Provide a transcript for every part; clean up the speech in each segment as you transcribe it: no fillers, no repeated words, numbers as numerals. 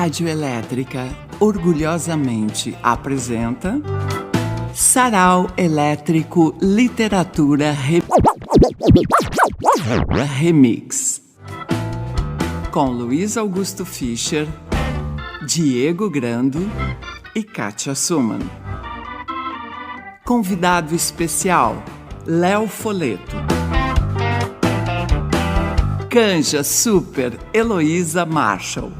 Rádio Elétrica orgulhosamente apresenta Sarau Elétrico Literatura Remix com Luiz Augusto Fischer, Diego Grando e Kátia Suman. Convidado especial, Léo Foleto. Canja Super, Heloísa Marshall.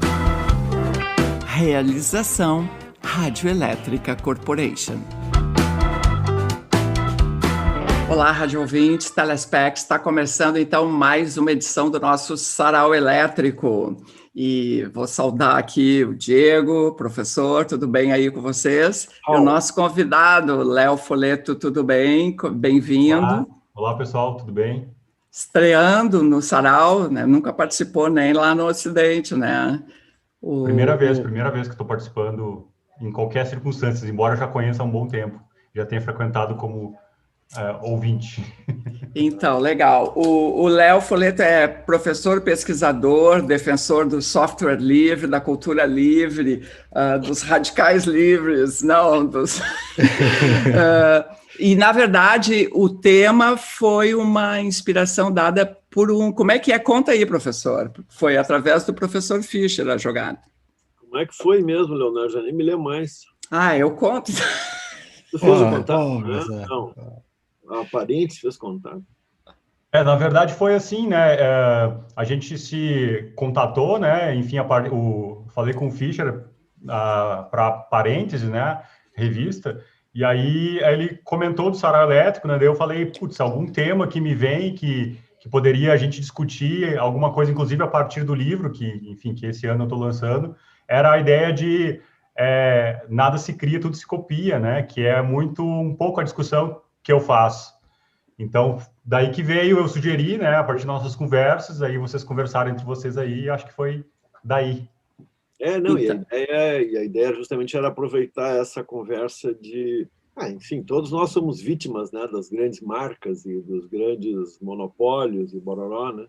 Realização, Rádio Elétrica Corporation. Olá, rádio ouvintes, telespects, está começando então mais uma edição do nosso Sarau Elétrico. E vou saudar aqui o Diego, professor, tudo bem aí com vocês? E o nosso convidado, Léo Foleto, tudo bem? Bem-vindo. Olá, pessoal, tudo bem? Estreando no Sarau, né? Nunca participou nem lá no Ocidente, né? Primeira vez que estou participando em qualquer circunstância, embora eu já conheça há um bom tempo, já tenha frequentado como ouvinte. Então, legal. O Léo Foleto é professor, pesquisador, defensor do software livre, da cultura livre, dos radicais livres, não, dos... E, na verdade, o tema foi uma inspiração dada por um... Como é que é? Conta aí, professor. Foi através do professor Fischer a jogada. Como é que foi mesmo, Leonardo? Já nem me lembro mais. Eu conto. Tu fez o contato, né? Não. A parente fez contato. Na verdade, foi assim, né? A gente se contatou, né? Enfim, falei com o Fischer para Parêntese, né? Revista. E aí ele comentou do Sarau Elétrico, né? Daí eu falei, putz, algum tema que me vem que poderia a gente discutir, alguma coisa, inclusive a partir do livro, que esse ano eu estou lançando, era a ideia de nada se cria, tudo se copia, né? Que é um pouco a discussão que eu faço. Então, daí que veio, eu sugeri, né? A partir das nossas conversas, aí vocês conversaram entre vocês aí, acho que foi daí. E a ideia justamente era aproveitar essa conversa de... enfim, todos nós somos vítimas, né, das grandes marcas e dos grandes monopólios e bororó, né?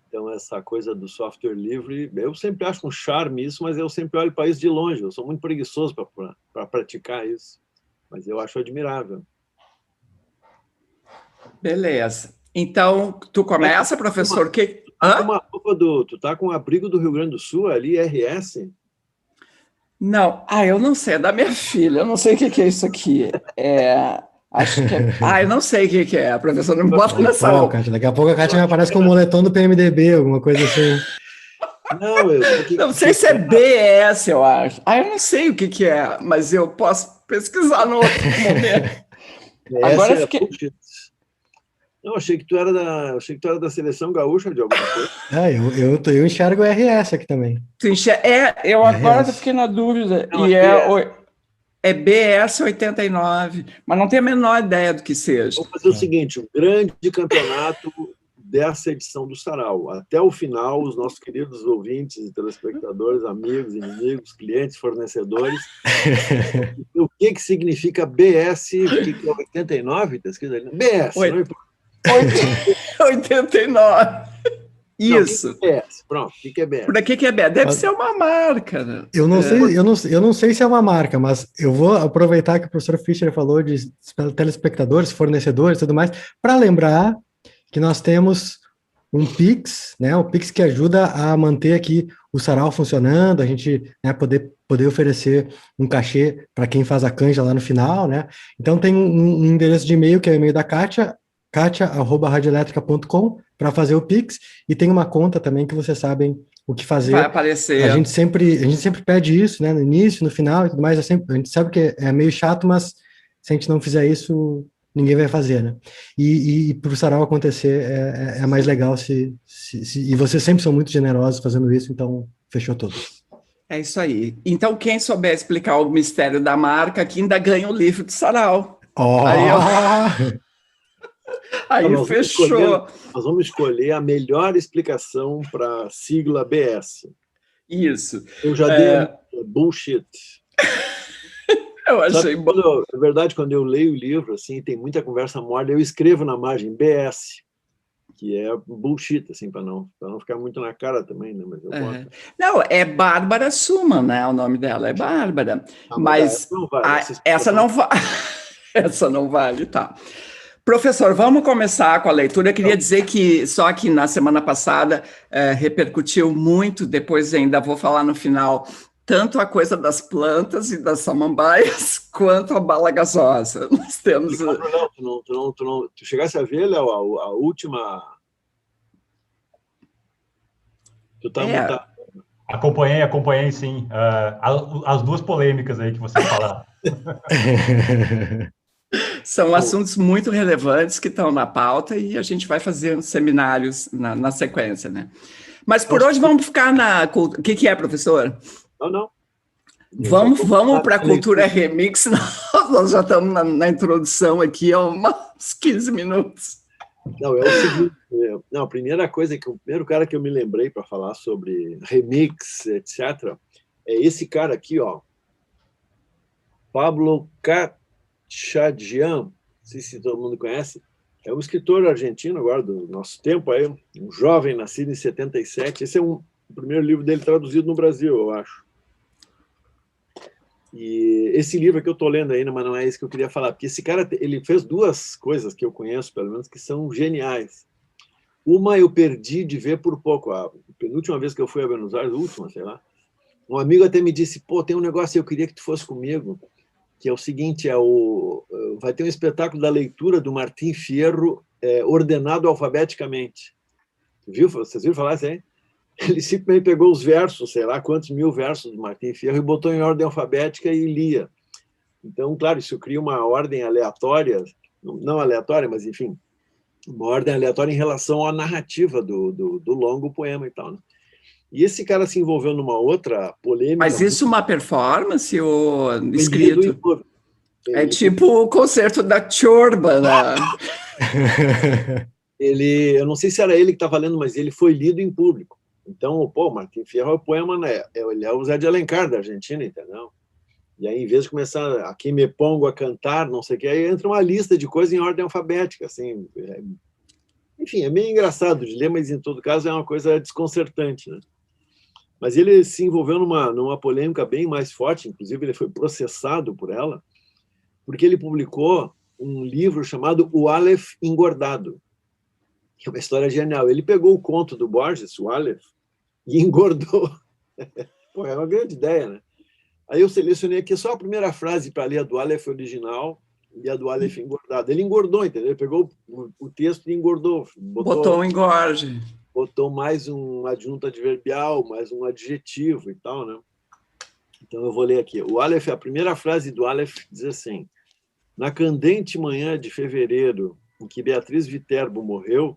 Então, essa coisa do software livre, eu sempre acho um charme isso, mas eu sempre olho para isso de longe. Eu sou muito preguiçoso para praticar isso, mas eu acho admirável. Beleza. Então, tu começa, professor? Tu tá com o abrigo do Rio Grande do Sul ali, RS? Não, eu não sei, é da minha filha, eu não sei o que é isso aqui. Acho que é... eu não sei o que é, a professora não me bota nessa roupa. Daqui a pouco a Kátia me aparece com o moletom do PMDB, alguma coisa assim. Não sei se é BS, eu acho. Eu não sei o que é, mas eu posso pesquisar no outro momento. Agora fiquei... Não, achei que tu era da seleção gaúcha de alguma coisa. Eu enxergo o RS aqui também. Eu agora fiquei na dúvida. Não, é BS 89, mas não tenho a menor ideia do que seja. Vamos fazer o seguinte, um grande campeonato dessa edição do Sarau. Até o final, os nossos queridos ouvintes e telespectadores, amigos, inimigos, clientes, fornecedores, o que significa BS, o que é 89? Está escrito ali? BS, não importa. 89. Isso. Não, o que é BS? Pronto, o que é BS? Por que é BS? Deve ser uma marca. Né? Eu não sei se é uma marca, mas eu vou aproveitar que o professor Fischer falou de telespectadores, fornecedores e tudo mais, para lembrar que nós temos um Pix, né? O Pix que ajuda a manter aqui o Sarau funcionando, a gente, né, poder oferecer um cachê para quem faz a canja lá no final, né? Então tem um endereço de e-mail que é o e-mail da Kátia, katia@radioelétrica.com, para fazer o Pix, e tem uma conta também que vocês sabem o que fazer. Vai aparecer. A gente sempre pede isso, né, no início, no final e tudo mais. A gente sabe que é meio chato, mas se a gente não fizer isso, ninguém vai fazer, né? E para o Sarau acontecer é mais legal e vocês sempre são muito generosos fazendo isso, então fechou todos. É isso aí. Então, quem souber explicar o mistério da marca, aqui ainda ganha o livro do Sarau. Aí fechou. Nós vamos escolher a melhor explicação para a sigla BS. Isso. Eu já dei bullshit. Eu achei bom. Na verdade, quando eu leio o livro, assim, tem muita conversa mole, eu escrevo na margem BS. que é bullshit, assim, para não ficar muito na cara também, né? Mas eu boto. Não, é Bárbara Suman, né? O nome dela é Bárbara. Mas essa não vale. essa não vale. Essa não vale, tá. Professor, vamos começar com a leitura. Eu queria dizer que só que na semana passada repercutiu muito, depois ainda vou falar no final, tanto a coisa das plantas e das samambaias, quanto a bala gasosa. Nós temos... Tu chegasse a ver, Léo, a última... Tu tá montado. Acompanhei, sim. As duas polêmicas aí que você falaram. São assuntos muito relevantes que estão na pauta e a gente vai fazer seminários na sequência, né? Mas por hoje vamos ficar na... O que é, professor? Não. Vamos para a cultura remix. Nós já estamos na introdução aqui há uns 15 minutos. Não, é o seguinte. A primeira coisa o primeiro cara que eu me lembrei para falar sobre remix, etc., é esse cara aqui, ó, Pablo Kachadian, não sei se todo mundo conhece, é um escritor argentino agora do nosso tempo, aí, um jovem nascido em 77. Esse é o primeiro livro dele traduzido no Brasil, eu acho. E esse livro que eu estou lendo ainda, mas não é esse que eu queria falar, porque esse cara ele fez duas coisas que eu conheço, pelo menos, que são geniais. Uma eu perdi de ver por pouco. A penúltima vez que eu fui a Buenos Aires, a última, sei lá, um amigo até me disse, pô, tem um negócio, eu queria que tu fosse comigo, que é o seguinte, vai ter um espetáculo da leitura do Martim Fierro ordenado alfabeticamente. Viu? Vocês viram falar isso aí? Ele simplesmente pegou os versos, sei lá quantos mil versos do Martim Fierro, e botou em ordem alfabética e lia. Então, claro, isso cria uma ordem aleatória, não aleatória, mas, enfim, uma ordem aleatória em relação à narrativa do longo poema e tal, né? E esse cara se envolveu numa outra polêmica... Mas isso é uma performance ou escrito? É tipo o concerto da Chorba, né? Eu não sei se era ele que estava lendo, mas ele foi lido em público. Então, pô, Martim Fierro é o poema, né? Ele é o Zé de Alencar da Argentina, entendeu? E aí, em vez de começar aqui me pongo a cantar, não sei o que, aí entra uma lista de coisas em ordem alfabética, assim. Enfim, é meio engraçado de ler, mas em todo caso é uma coisa desconcertante, né? Mas ele se envolveu numa polêmica bem mais forte, inclusive ele foi processado por ela, porque ele publicou um livro chamado O Aleph Engordado, que é uma história genial. Ele pegou o conto do Borges, o Aleph, e engordou. Pô, é uma grande ideia, né? Aí eu selecionei aqui só a primeira frase para ler a do Aleph original e a do Aleph engordado. Ele engordou, entendeu? Ele pegou o texto e engordou. Botou um engorde. Botou mais um adjunto adverbial, mais um adjetivo e tal, né? Então eu vou ler aqui. O Aleph, a primeira frase do Aleph diz assim: na candente manhã de fevereiro, em que Beatriz Viterbo morreu,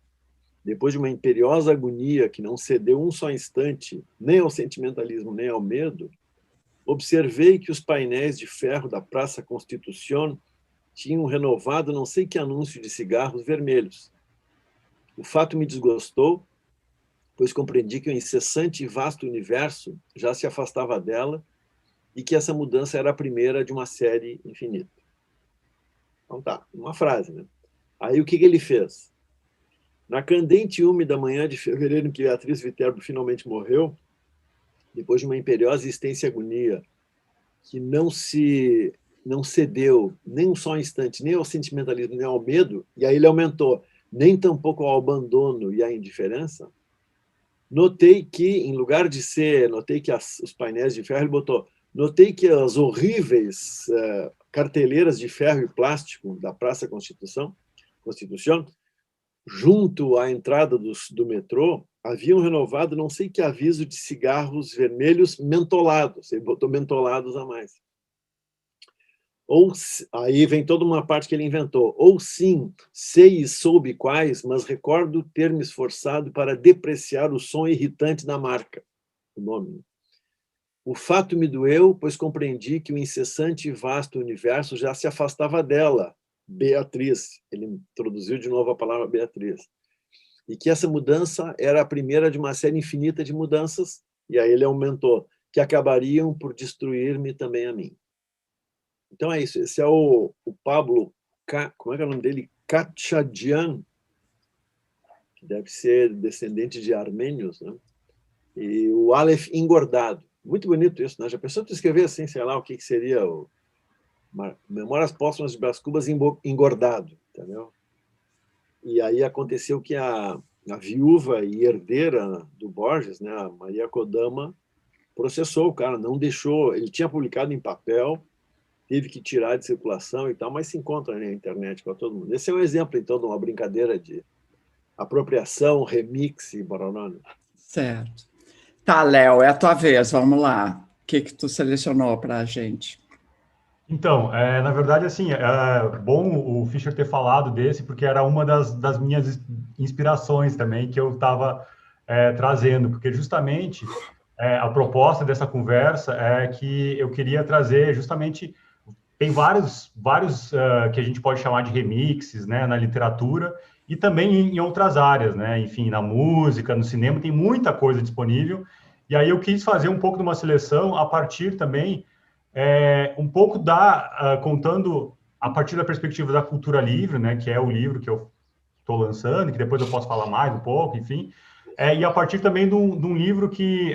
depois de uma imperiosa agonia que não cedeu um só instante, nem ao sentimentalismo, nem ao medo, observei que os painéis de ferro da Praça Constitución tinham renovado não sei que anúncio de cigarros vermelhos. O fato me desgostou, pois compreendi que o incessante e vasto universo já se afastava dela e que essa mudança era a primeira de uma série infinita. Então tá, uma frase, né? Aí o que ele fez? Na candente e úmida manhã de fevereiro, em que Beatriz Viterbo finalmente morreu, depois de uma imperiosa e extensa agonia, que não cedeu nem um só instante, nem ao sentimentalismo, nem ao medo, e aí ele aumentou, nem tampouco ao abandono e à indiferença, notei que, em lugar de ser, notei que os painéis de ferro, ele botou, notei que as horríveis carteleiras de ferro e plástico da Praça Constitución, junto à entrada do metrô, haviam renovado não sei que aviso de cigarros vermelhos mentolados. Ele botou mentolados a mais. Aí vem toda uma parte que ele inventou. Ou sim, sei e soube quais, mas recordo ter me esforçado para depreciar o som irritante da marca. O nome. O fato me doeu, pois compreendi que o incessante e vasto universo já se afastava dela, Beatriz. Ele introduziu de novo a palavra Beatriz. E que essa mudança era a primeira de uma série infinita de mudanças, e aí ele aumentou, que acabariam por destruir-me também a mim. Então é isso, esse é o Pablo, como é que é o nome dele? Kachadian. que deve ser descendente de armênios, né? E o Aleph engordado. Muito bonito isso, né? Já pensou tu escrever assim, sei lá, o que seria o Memórias Póstumas de Brás Cubas engordado, entendeu? E aí aconteceu que a viúva e herdeira do Borges, né, a Maria Kodama, processou o cara, não deixou, ele tinha publicado em papel, teve que tirar de circulação e tal, mas se encontra na internet para todo mundo. Esse é um exemplo, então, de uma brincadeira de apropriação, remix e bororó. Certo. Tá, Léo, é a tua vez, vamos lá. O que tu selecionou para a gente? Então, na verdade, assim, é bom o Fischer ter falado desse, porque era uma das minhas inspirações também que eu estava trazendo, porque justamente a proposta dessa conversa é que eu queria trazer justamente, tem vários que a gente pode chamar de remixes, né, na literatura e também em outras áreas, né, enfim, na música, no cinema, tem muita coisa disponível, e aí eu quis fazer um pouco de uma seleção a partir também um pouco contando a partir da perspectiva da cultura livre, né, que é o livro que eu estou lançando, que depois eu posso falar mais um pouco, enfim, e a partir também de um livro que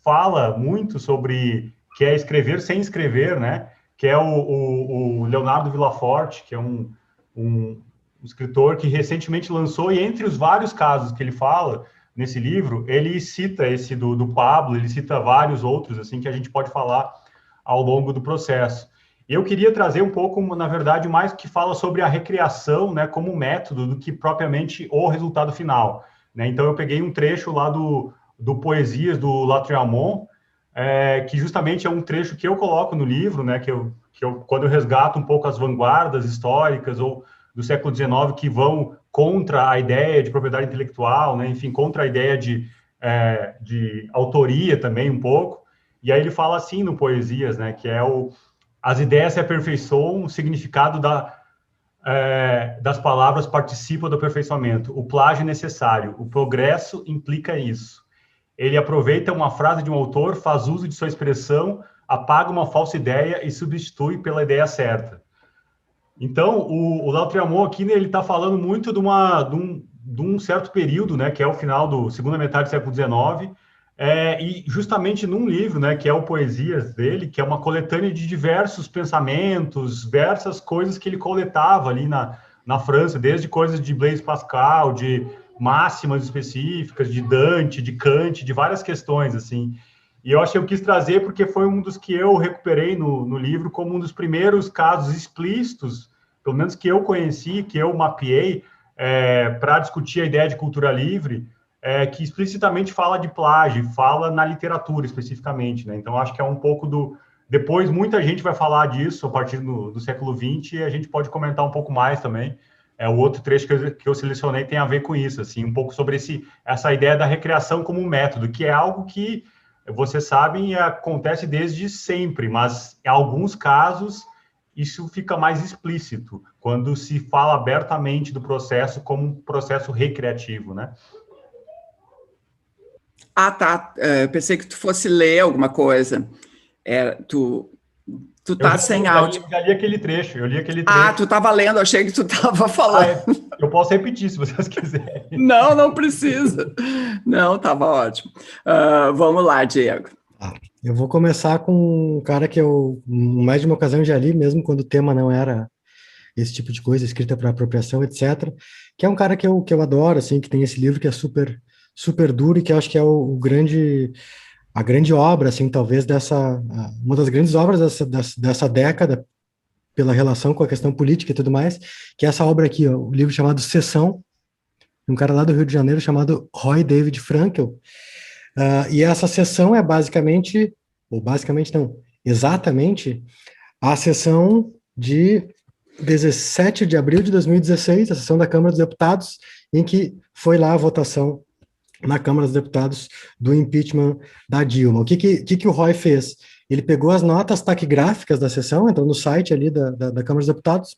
fala muito sobre, que é escrever sem escrever, né, que é o Leonardo Villaforte, que é um escritor que recentemente lançou, e entre os vários casos que ele fala nesse livro, ele cita esse do Pablo, ele cita vários outros, assim, que a gente pode falar ao longo do processo. Eu queria trazer um pouco, na verdade, mais que fala sobre a recriação, né, como método, do que propriamente o resultado final, né? Então, eu peguei um trecho lá do Poesias, do Lautréamont, que justamente é um trecho que eu coloco no livro, né, que eu, quando eu resgato um pouco as vanguardas históricas ou do século XIX que vão contra a ideia de propriedade intelectual, né, enfim, contra a ideia de autoria também um pouco. E aí ele fala assim no Poesias, né, que é as ideias se aperfeiçoam, o significado das palavras participa do aperfeiçoamento, o plágio é necessário, o progresso implica isso. Ele aproveita uma frase de um autor, faz uso de sua expressão, apaga uma falsa ideia e substitui pela ideia certa. Então, o Lautréamont aqui, né, ele está falando muito de um certo período, né, que é o final da segunda metade do século XIX, e justamente num livro, né, que é o Poesias dele, que é uma coletânea de diversos pensamentos, diversas coisas que ele coletava ali na França, desde coisas de Blaise Pascal, de máximas específicas, de Dante, de Kant, de várias questões, assim. E eu quis trazer porque foi um dos que eu recuperei no livro como um dos primeiros casos explícitos, pelo menos que eu conheci, que eu mapeei, para discutir a ideia de cultura livre, que explicitamente fala de plágio, fala na literatura especificamente, né? Então, acho que é um pouco depois, muita gente vai falar disso a partir do século XX, e a gente pode comentar um pouco mais também. O outro trecho que eu selecionei tem a ver com isso, assim, um pouco sobre essa ideia da recriação como um método, que é algo que, vocês sabem, acontece desde sempre, mas em alguns casos isso fica mais explícito, quando se fala abertamente do processo como um processo recreativo, né? Ah, tá. Pensei que tu fosse ler alguma coisa. Tu tá sem áudio. Eu já li aquele trecho, Ah, tu estava lendo, achei que tu estava falando. Eu posso repetir, se vocês quiserem. Não precisa. Não, estava ótimo. Vamos lá, Diego. Eu vou começar com um cara que eu, mais de uma ocasião, já li, mesmo quando o tema não era esse tipo de coisa, escrita para apropriação, etc., que é um cara que eu adoro, assim, que tem esse livro que é super, super duro e que eu acho que é a grande obra, assim, talvez uma das grandes obras dessa década, pela relação com a questão política e tudo mais, que é essa obra aqui, ó, o livro chamado Seção, de um cara lá do Rio de Janeiro chamado Roy David Frankel. E essa sessão é basicamente, ou basicamente não, exatamente a sessão de 17 de abril de 2016, a sessão da Câmara dos Deputados, em que foi lá a votação na Câmara dos Deputados do impeachment da Dilma. O que o Roy fez? Ele pegou as notas taquigráficas da sessão, entrou no site ali da Câmara dos Deputados,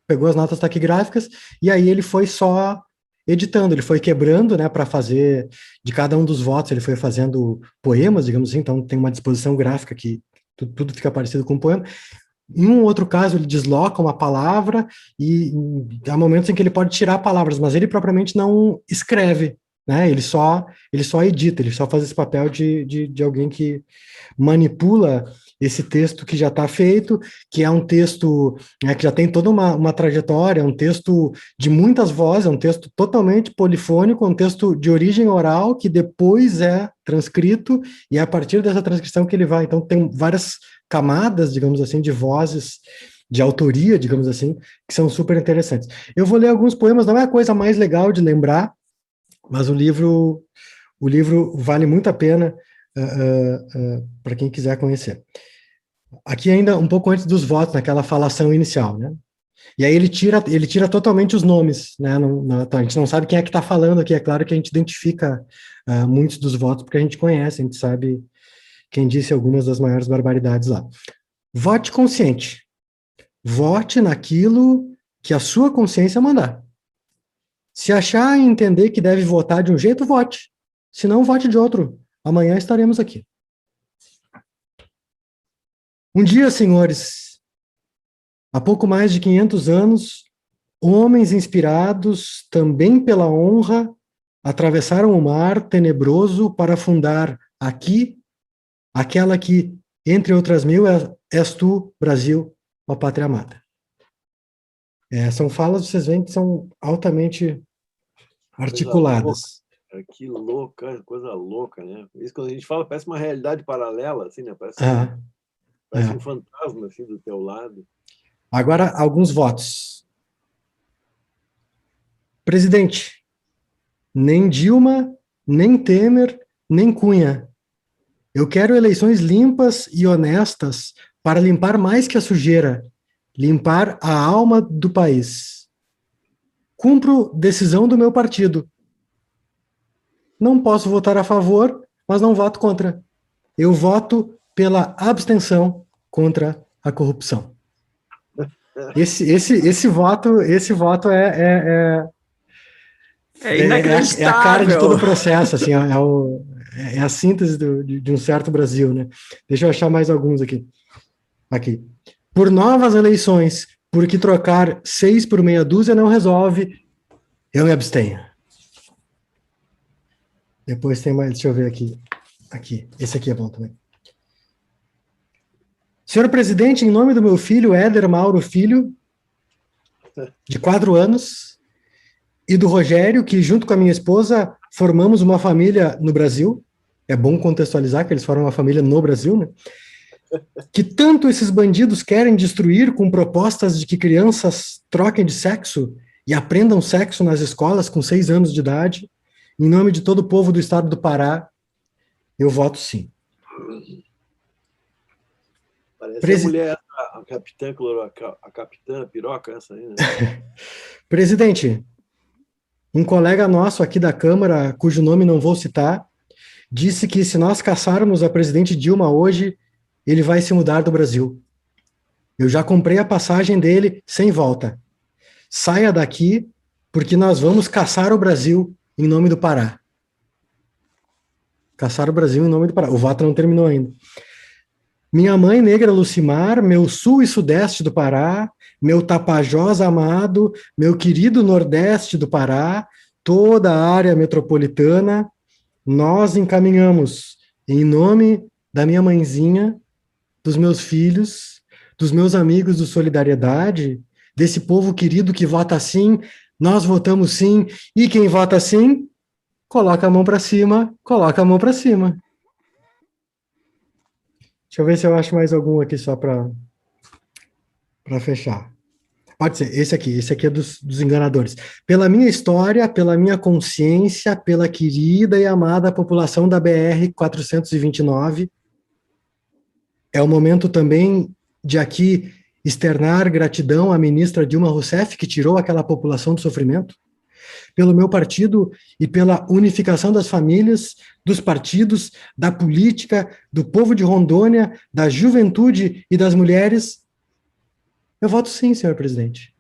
pegou as notas taquigráficas, e aí ele foi só editando, ele foi quebrando, né, para fazer, de cada um dos votos, ele foi fazendo poemas, digamos assim, então tem uma disposição gráfica que tudo fica parecido com um poema. Em um outro caso, ele desloca uma palavra e há momentos em que ele pode tirar palavras, mas ele propriamente não escreve, né? Ele só edita, ele só faz esse papel de alguém que manipula esse texto que já está feito, que é um texto, né, que já tem toda uma trajetória, é um texto de muitas vozes, é um texto totalmente polifônico, um texto de origem oral, que depois é transcrito, e é a partir dessa transcrição que ele vai. Então, tem várias camadas, digamos assim, de vozes, de autoria, digamos assim, que são super interessantes. Eu vou ler alguns poemas, não é a coisa mais legal de lembrar, mas o livro vale muito a pena para quem quiser conhecer. Aqui ainda um pouco antes dos votos, naquela falação inicial, né? E aí ele tira totalmente os nomes, né? A gente não sabe quem é que está falando aqui. É claro que a gente identifica muitos dos votos porque a gente conhece, a gente sabe quem disse algumas das maiores barbaridades lá. Vote consciente. Vote naquilo que a sua consciência mandar. Se achar e entender que deve votar de um jeito, vote. Se não, vote de outro. Amanhã estaremos aqui. Um dia, senhores, há pouco mais de 500 anos, homens inspirados também pela honra atravessaram o mar tenebroso para fundar aqui aquela que, entre outras mil, és tu, Brasil, ó pátria amada. São falas, vocês veem, que são altamente articuladas. Que louca, coisa louca, né? Isso quando a gente fala, parece uma realidade paralela, assim, né? Parece um fantasma, assim, do teu lado. Agora, alguns votos. Presidente, nem Dilma, nem Temer, nem Cunha. Eu quero eleições limpas e honestas para limpar mais que a sujeira, limpar a alma do país. Cumpro decisão do meu partido. Não posso votar a favor, mas não voto contra. Eu voto pela abstenção contra a corrupção. Esse voto é inacreditável. É a cara de todo o processo, assim, é a síntese de um certo Brasil, né? Deixa eu achar mais alguns aqui. Por novas eleições, porque trocar 6 por meia dúzia não resolve, eu me abstenho. Depois tem mais, deixa eu ver aqui. Esse aqui é bom também. Senhor presidente, em nome do meu filho, Éder Mauro Filho, de 4 anos, e do Rogério, que junto com a minha esposa formamos uma família no Brasil, é bom contextualizar que eles formam uma família no Brasil, né? Que tanto esses bandidos querem destruir com propostas de que crianças troquem de sexo e aprendam sexo nas escolas com 6 anos de idade, em nome de todo o povo do estado do Pará, eu voto sim. Parece a mulher, a capitã piroca, essa aí, né? Presidente, um colega nosso aqui da Câmara, cujo nome não vou citar, disse que se nós caçarmos a presidente Dilma hoje, ele vai se mudar do Brasil. Eu já comprei a passagem dele sem volta. Saia daqui, porque nós vamos caçar o Brasil em nome do Pará. Caçar o Brasil em nome do Pará. O voto não terminou ainda. Minha mãe negra Lucimar, meu sul e sudeste do Pará, meu Tapajós amado, meu querido nordeste do Pará, toda a área metropolitana, nós encaminhamos em nome da minha mãezinha, dos meus filhos, dos meus amigos do Solidariedade, desse povo querido que vota sim, nós votamos sim, e quem vota sim, coloca a mão para cima, coloca a mão para cima. Deixa eu ver se eu acho mais algum aqui só para fechar. Pode ser, esse aqui é dos enganadores. Pela minha história, pela minha consciência, pela querida e amada população da BR-429, é o momento também de aqui externar gratidão à ministra Dilma Rousseff, que tirou aquela população do sofrimento, pelo meu partido e pela unificação das famílias, dos partidos, da política, do povo de Rondônia, da juventude e das mulheres. Eu voto sim, senhor presidente.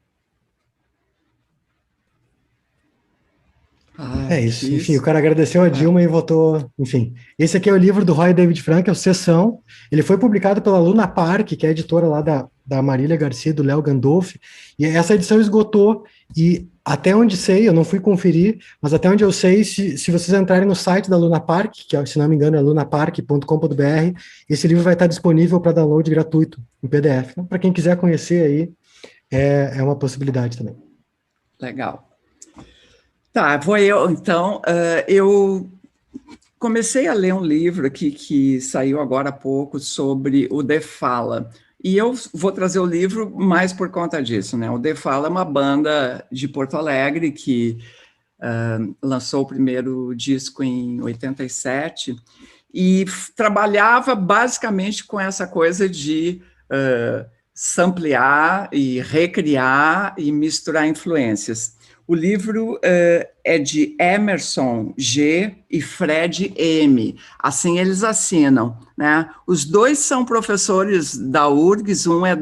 É isso. Enfim, o cara agradeceu a Dilma e votou. Enfim, esse aqui é o livro do Roy David Frankel, Seção. Ele foi publicado pela Luna Park, que é a editora lá da Marília Garcia e do Léo Gandolfi. E essa edição esgotou. E até onde sei, eu não fui conferir, mas até onde eu sei, se vocês entrarem no site da Luna Park, que se não me engano é lunapark.com.br, esse livro vai estar disponível para download gratuito em PDF. Então, para quem quiser conhecer aí, é uma possibilidade também. Legal. Tá, vou eu, então, eu comecei a ler um livro aqui que saiu agora há pouco sobre o The Fala, e eu vou trazer o livro mais por conta disso, né? O The Fala é uma banda de Porto Alegre que lançou o primeiro disco em 87 e trabalhava basicamente com essa coisa de samplear e recriar e misturar influências. O livro é de Emerson G. e Fred M. Assim eles assinam, né? Os dois são professores da URGS, um é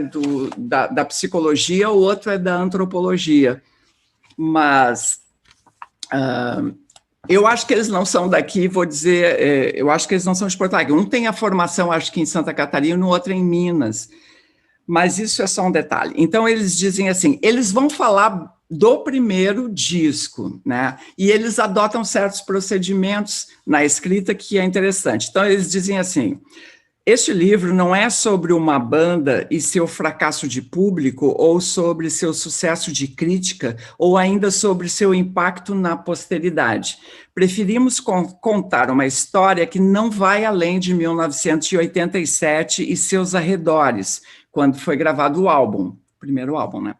da psicologia, o outro é da antropologia. Mas eu acho que eles não são daqui, vou dizer, eu acho que eles não são de Porto Alegre. Um tem a formação, acho que em Santa Catarina, e o outro em Minas. Mas isso é só um detalhe. Então, eles dizem assim, eles vão falar do primeiro disco, né? E eles adotam certos procedimentos na escrita que é interessante. Então, eles dizem assim, este livro não é sobre uma banda e seu fracasso de público, ou sobre seu sucesso de crítica, ou ainda sobre seu impacto na posteridade. Preferimos contar uma história que não vai além de 1987 e seus arredores, quando foi gravado o álbum, o primeiro álbum, né?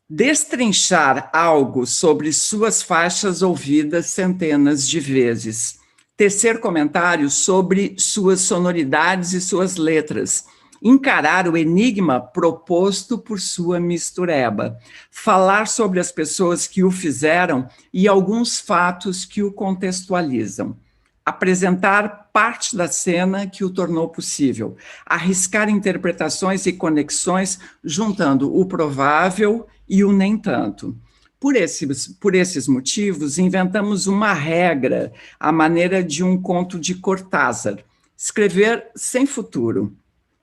Destrinchar algo sobre suas faixas ouvidas centenas de vezes. Tecer comentários sobre suas sonoridades e suas letras. Encarar o enigma proposto por sua mistureba. Falar sobre as pessoas que o fizeram e alguns fatos que o contextualizam. Apresentar parte da cena que o tornou possível, arriscar interpretações e conexões, juntando o provável e o nem tanto. Por esses motivos, inventamos uma regra, à maneira de um conto de Cortázar, escrever sem futuro.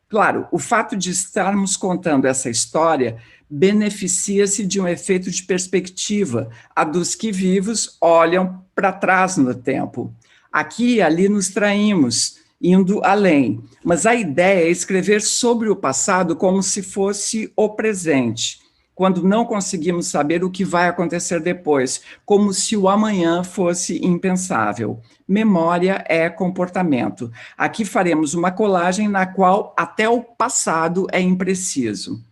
Claro, o fato de estarmos contando essa história beneficia-se de um efeito de perspectiva, a dos que vivos olham para trás no tempo. Aqui e ali nos traímos, indo além, mas a ideia é escrever sobre o passado como se fosse o presente, quando não conseguimos saber o que vai acontecer depois, como se o amanhã fosse impensável. Memória é comportamento. Aqui faremos uma colagem na qual até o passado é impreciso.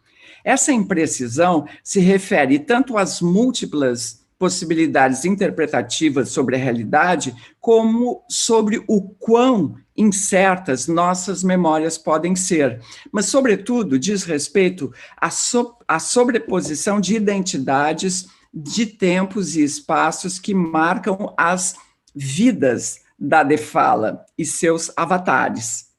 Essa imprecisão se refere tanto às múltiplas possibilidades interpretativas sobre a realidade, como sobre o quão incertas nossas memórias podem ser, mas, sobretudo, diz respeito à sobreposição de identidades, de tempos e espaços que marcam as vidas da The Fala e seus avatares.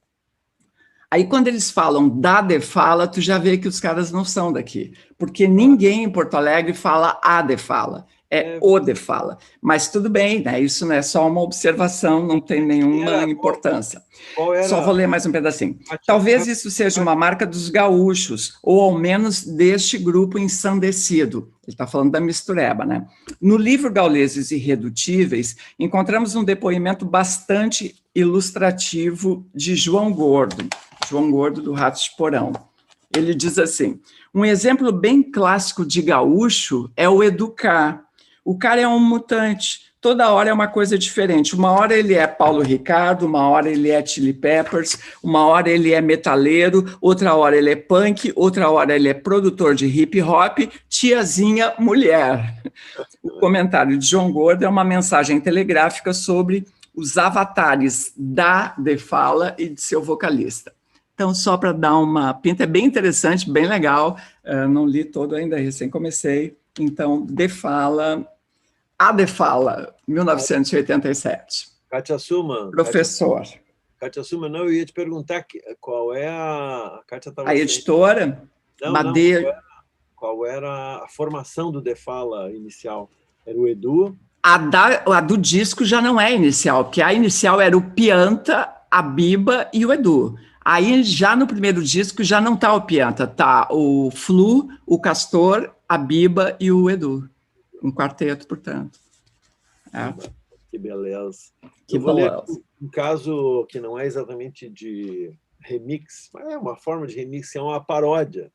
Aí, quando eles falam da The Fala, tu já vê que os caras não são daqui, porque ninguém em Porto Alegre fala a The Fala. É o The Fala, mas tudo bem, né? Isso não é só uma observação, não tem nenhuma importância. Só vou ler mais um pedacinho. Talvez isso seja uma marca dos gaúchos, ou ao menos deste grupo ensandecido. Ele está falando da mistureba, né? No livro Gauleses Irredutíveis, encontramos um depoimento bastante ilustrativo de João Gordo do Ratos de Porão. Ele diz assim, um exemplo bem clássico de gaúcho é o Educar. O cara é um mutante, toda hora é uma coisa diferente. Uma hora ele é Paulo Ricardo, uma hora ele é Chili Peppers, uma hora ele é metaleiro, outra hora ele é punk, outra hora ele é produtor de hip hop, tiazinha mulher. O comentário de João Gordo é uma mensagem telegráfica sobre os avatares da The Fala e de seu vocalista. Então, só para dar uma pinta, é bem interessante, bem legal, não li todo ainda, recém comecei. Então, The Fala, 1987. Kátia Suman. Professor. Kátia Suman, não, eu ia te perguntar qual é a Kátia a editora? Não, Madeira. Qual era a formação do The Fala inicial? Era o Edu? A do disco já não é inicial, porque a inicial era o Pianta, a Biba e o Edu. Aí, já no primeiro disco, já não tá o Pianta, tá o Flu, o Castor, a Biba e o Edu. Um quarteto, portanto. É. Que beleza. Que Eu vou ler beleza. um caso que não é exatamente de remix, mas é uma forma de remix, é uma paródia.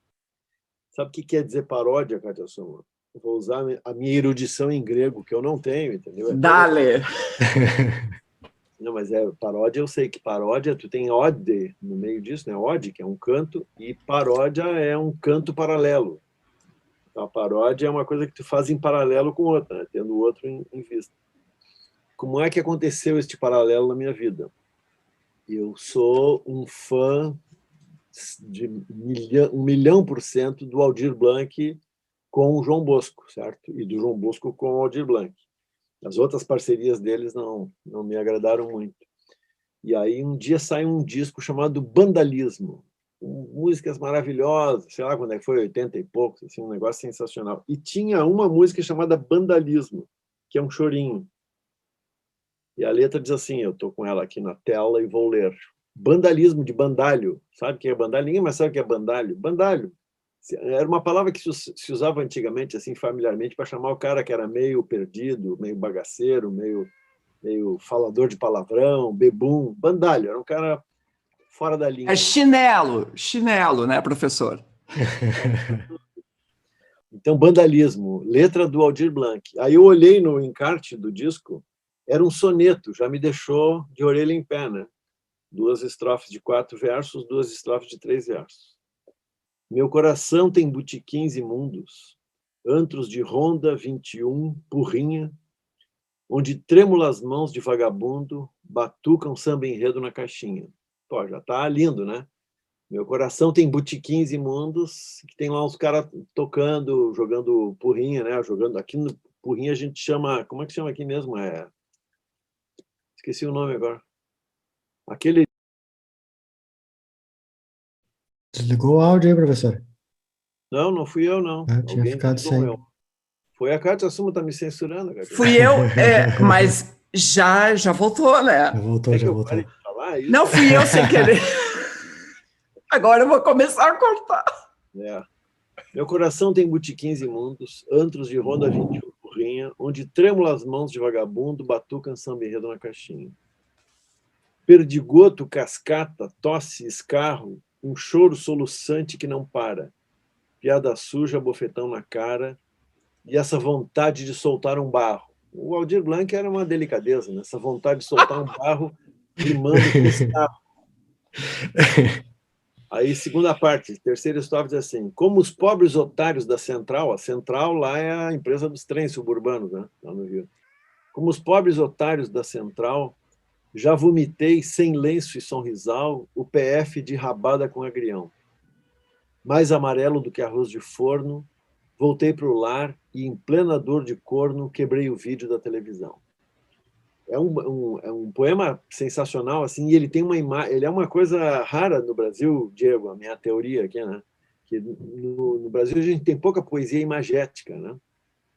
Sabe o que quer dizer paródia, Kátia Soma? Eu vou usar a minha erudição em grego, que eu não tenho, entendeu? Dale! Não, mas paródia, eu sei que paródia, tu tem ode no meio disso, né? Ode, que é um canto, e paródia é um canto paralelo. Então, a paródia é uma coisa que tu faz em paralelo com outra, né? Tendo o outro em vista. Como é que aconteceu este paralelo na minha vida? Eu sou um fã de 1.000.000% do Aldir Blanc com o João Bosco, certo? E do João Bosco com o Aldir Blanc. As outras parcerias deles não me agradaram muito. E aí, um dia saiu um disco chamado Bandalismo, com músicas maravilhosas, sei lá quando é que foi, 80 e poucos, assim, um negócio sensacional. E tinha uma música chamada Bandalismo, que é um chorinho. E a letra diz assim, eu estou com ela aqui na tela e vou ler. Bandalismo de bandalho. Sabe o que é bandalho? Ninguém mais sabe o que é bandalho. Bandalho. Era uma palavra que se usava antigamente, assim, familiarmente, para chamar o cara que era meio perdido, meio bagaceiro, meio falador de palavrão, bebum. Bandalho. Era um cara fora da linha. É chinelo, né, professor? Então, Bandalismo, letra do Aldir Blanc. Aí eu olhei no encarte do disco, era um soneto, já me deixou de orelha em pé, né? 2 estrofes de 4 versos, 2 estrofes de 3 versos. Meu coração tem botequins imundos, antros de ronda 21, porrinha, onde trêmulas mãos de vagabundo batucam samba enredo na caixinha. Pô, já tá lindo, né? Meu coração tem botequins imundos, que tem lá uns caras tocando, jogando porrinha, né? Jogando aqui no porrinha a gente chama, como é que chama aqui mesmo? Esqueci o nome agora. Aquele. Desligou o áudio aí, professor? Não fui eu, não. Tinha Alguém ficado sem. eu. Foi a Kátia Suma, tá me censurando, Kátia. Fui eu, mas já voltou, né? Já voltou, já voltou. De falar isso? Não fui eu sem querer. Agora eu vou começar a cortar. Meu coração tem botequins imundos, antros de ronda 21, porrinha, onde trêmulas mãos de vagabundo batucam samba enredo na caixinha. Perdigoto, cascata, tosse, escarro, um choro soluçante que não para. Piada suja, bofetão na cara, e essa vontade de soltar um barro. O Aldir Blanc era uma delicadeza, né? Essa vontade de soltar um barro rimando com escarro. Aí, segunda parte, terceira estrofe diz assim, como os pobres otários da Central, a Central lá é a empresa dos trens suburbanos, né? Lá no Rio. Como os pobres otários da Central, já vomitei sem lenço e sonrisal o PF de rabada com agrião. Mais amarelo do que arroz de forno, voltei para o lar e, em plena dor de corno, quebrei o vídeo da televisão. É um poema sensacional, assim, e ele tem uma imagem, ele é uma coisa rara no Brasil, Diego, a minha teoria aqui, né? Que no Brasil a gente tem pouca poesia imagética, né?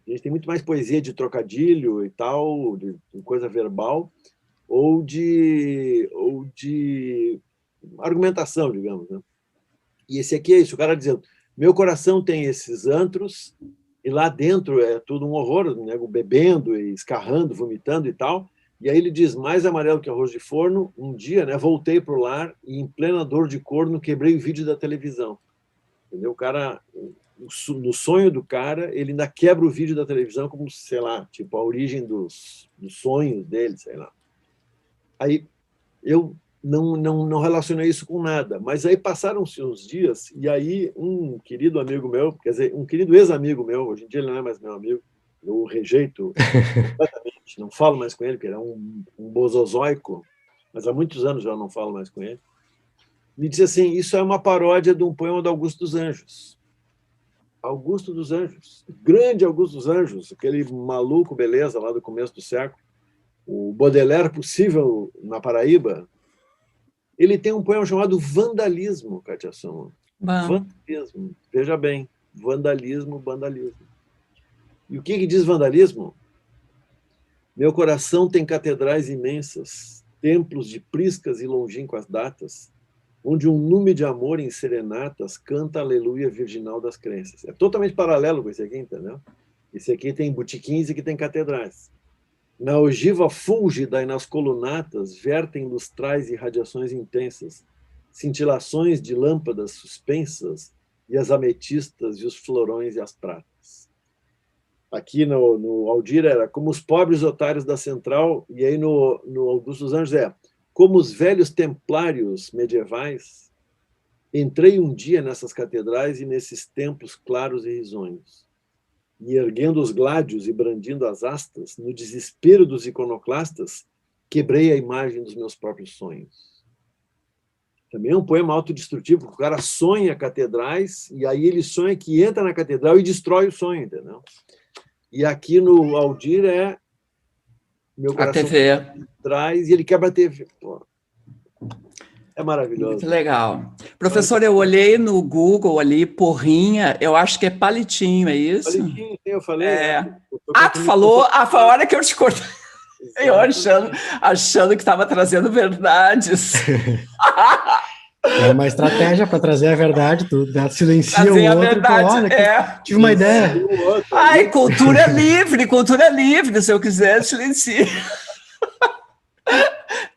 A gente tem muito mais poesia de trocadilho e tal, de coisa verbal, ou de argumentação, digamos, né? E esse aqui é isso, o cara dizendo, meu coração tem esses antros, e lá dentro é tudo um horror, né? Bebendo e escarrando, vomitando e tal. E aí ele diz, mais amarelo que arroz de forno, um dia, né, voltei para o lar e, em plena dor de corno, quebrei o vídeo da televisão. Entendeu? O cara, no sonho do cara, ele ainda quebra o vídeo da televisão como, sei lá, tipo, a origem dos sonhos dele, sei lá. Aí eu não relacionei isso com nada, mas aí passaram-se uns dias e aí um querido amigo meu, quer dizer, um querido ex-amigo meu, hoje em dia ele não é mais meu amigo, eu o rejeito completamente, não falo mais com ele, porque ele é um bozozóico, mas há muitos anos já não falo mais com ele, me disse assim, isso é uma paródia de um poema do Augusto dos Anjos. Augusto dos Anjos, grande Augusto dos Anjos, aquele maluco beleza lá do começo do século, o Baudelaire possível na Paraíba, ele tem um poema chamado Vandalismo, Kátia Soma. Vandalismo, veja bem, vandalismo. E o que diz vandalismo? Meu coração tem catedrais imensas, templos de priscas e longínquas datas, onde um nume de amor em serenatas canta a aleluia virginal das crenças. É totalmente paralelo com esse aqui, entendeu? Esse aqui tem botiquins e aqui tem catedrais. Na ogiva fúlgida e nas colunatas vertem lustrais e radiações intensas, cintilações de lâmpadas suspensas e as ametistas e os florões e as pratas. Aqui no Aldir era como os pobres otários da Central, e aí no Augusto dos Anjos é como os velhos templários medievais. Entrei um dia nessas catedrais e nesses templos claros e risonhos, e erguendo os gládios e brandindo as astas, no desespero dos iconoclastas, quebrei a imagem dos meus próprios sonhos. Também é um poema autodestrutivo, porque o cara sonha catedrais, e aí ele sonha que entra na catedral e destrói o sonho, entendeu? E aqui no Aldir é meu coração a TV traz e ele quebra a TV. Pô, é maravilhoso. Muito legal. Professor, eu olhei no Google ali, porrinha, eu acho que é palitinho, é isso? Palitinho, eu falei. Tu falou? Foi a hora que eu te cortei. Eu achando que estava trazendo verdades. É uma estratégia para trazer a verdade, tu silencia trazer o outro. A verdade, Olha, tive uma ideia. Ai, cultura livre, se eu quiser, silencia.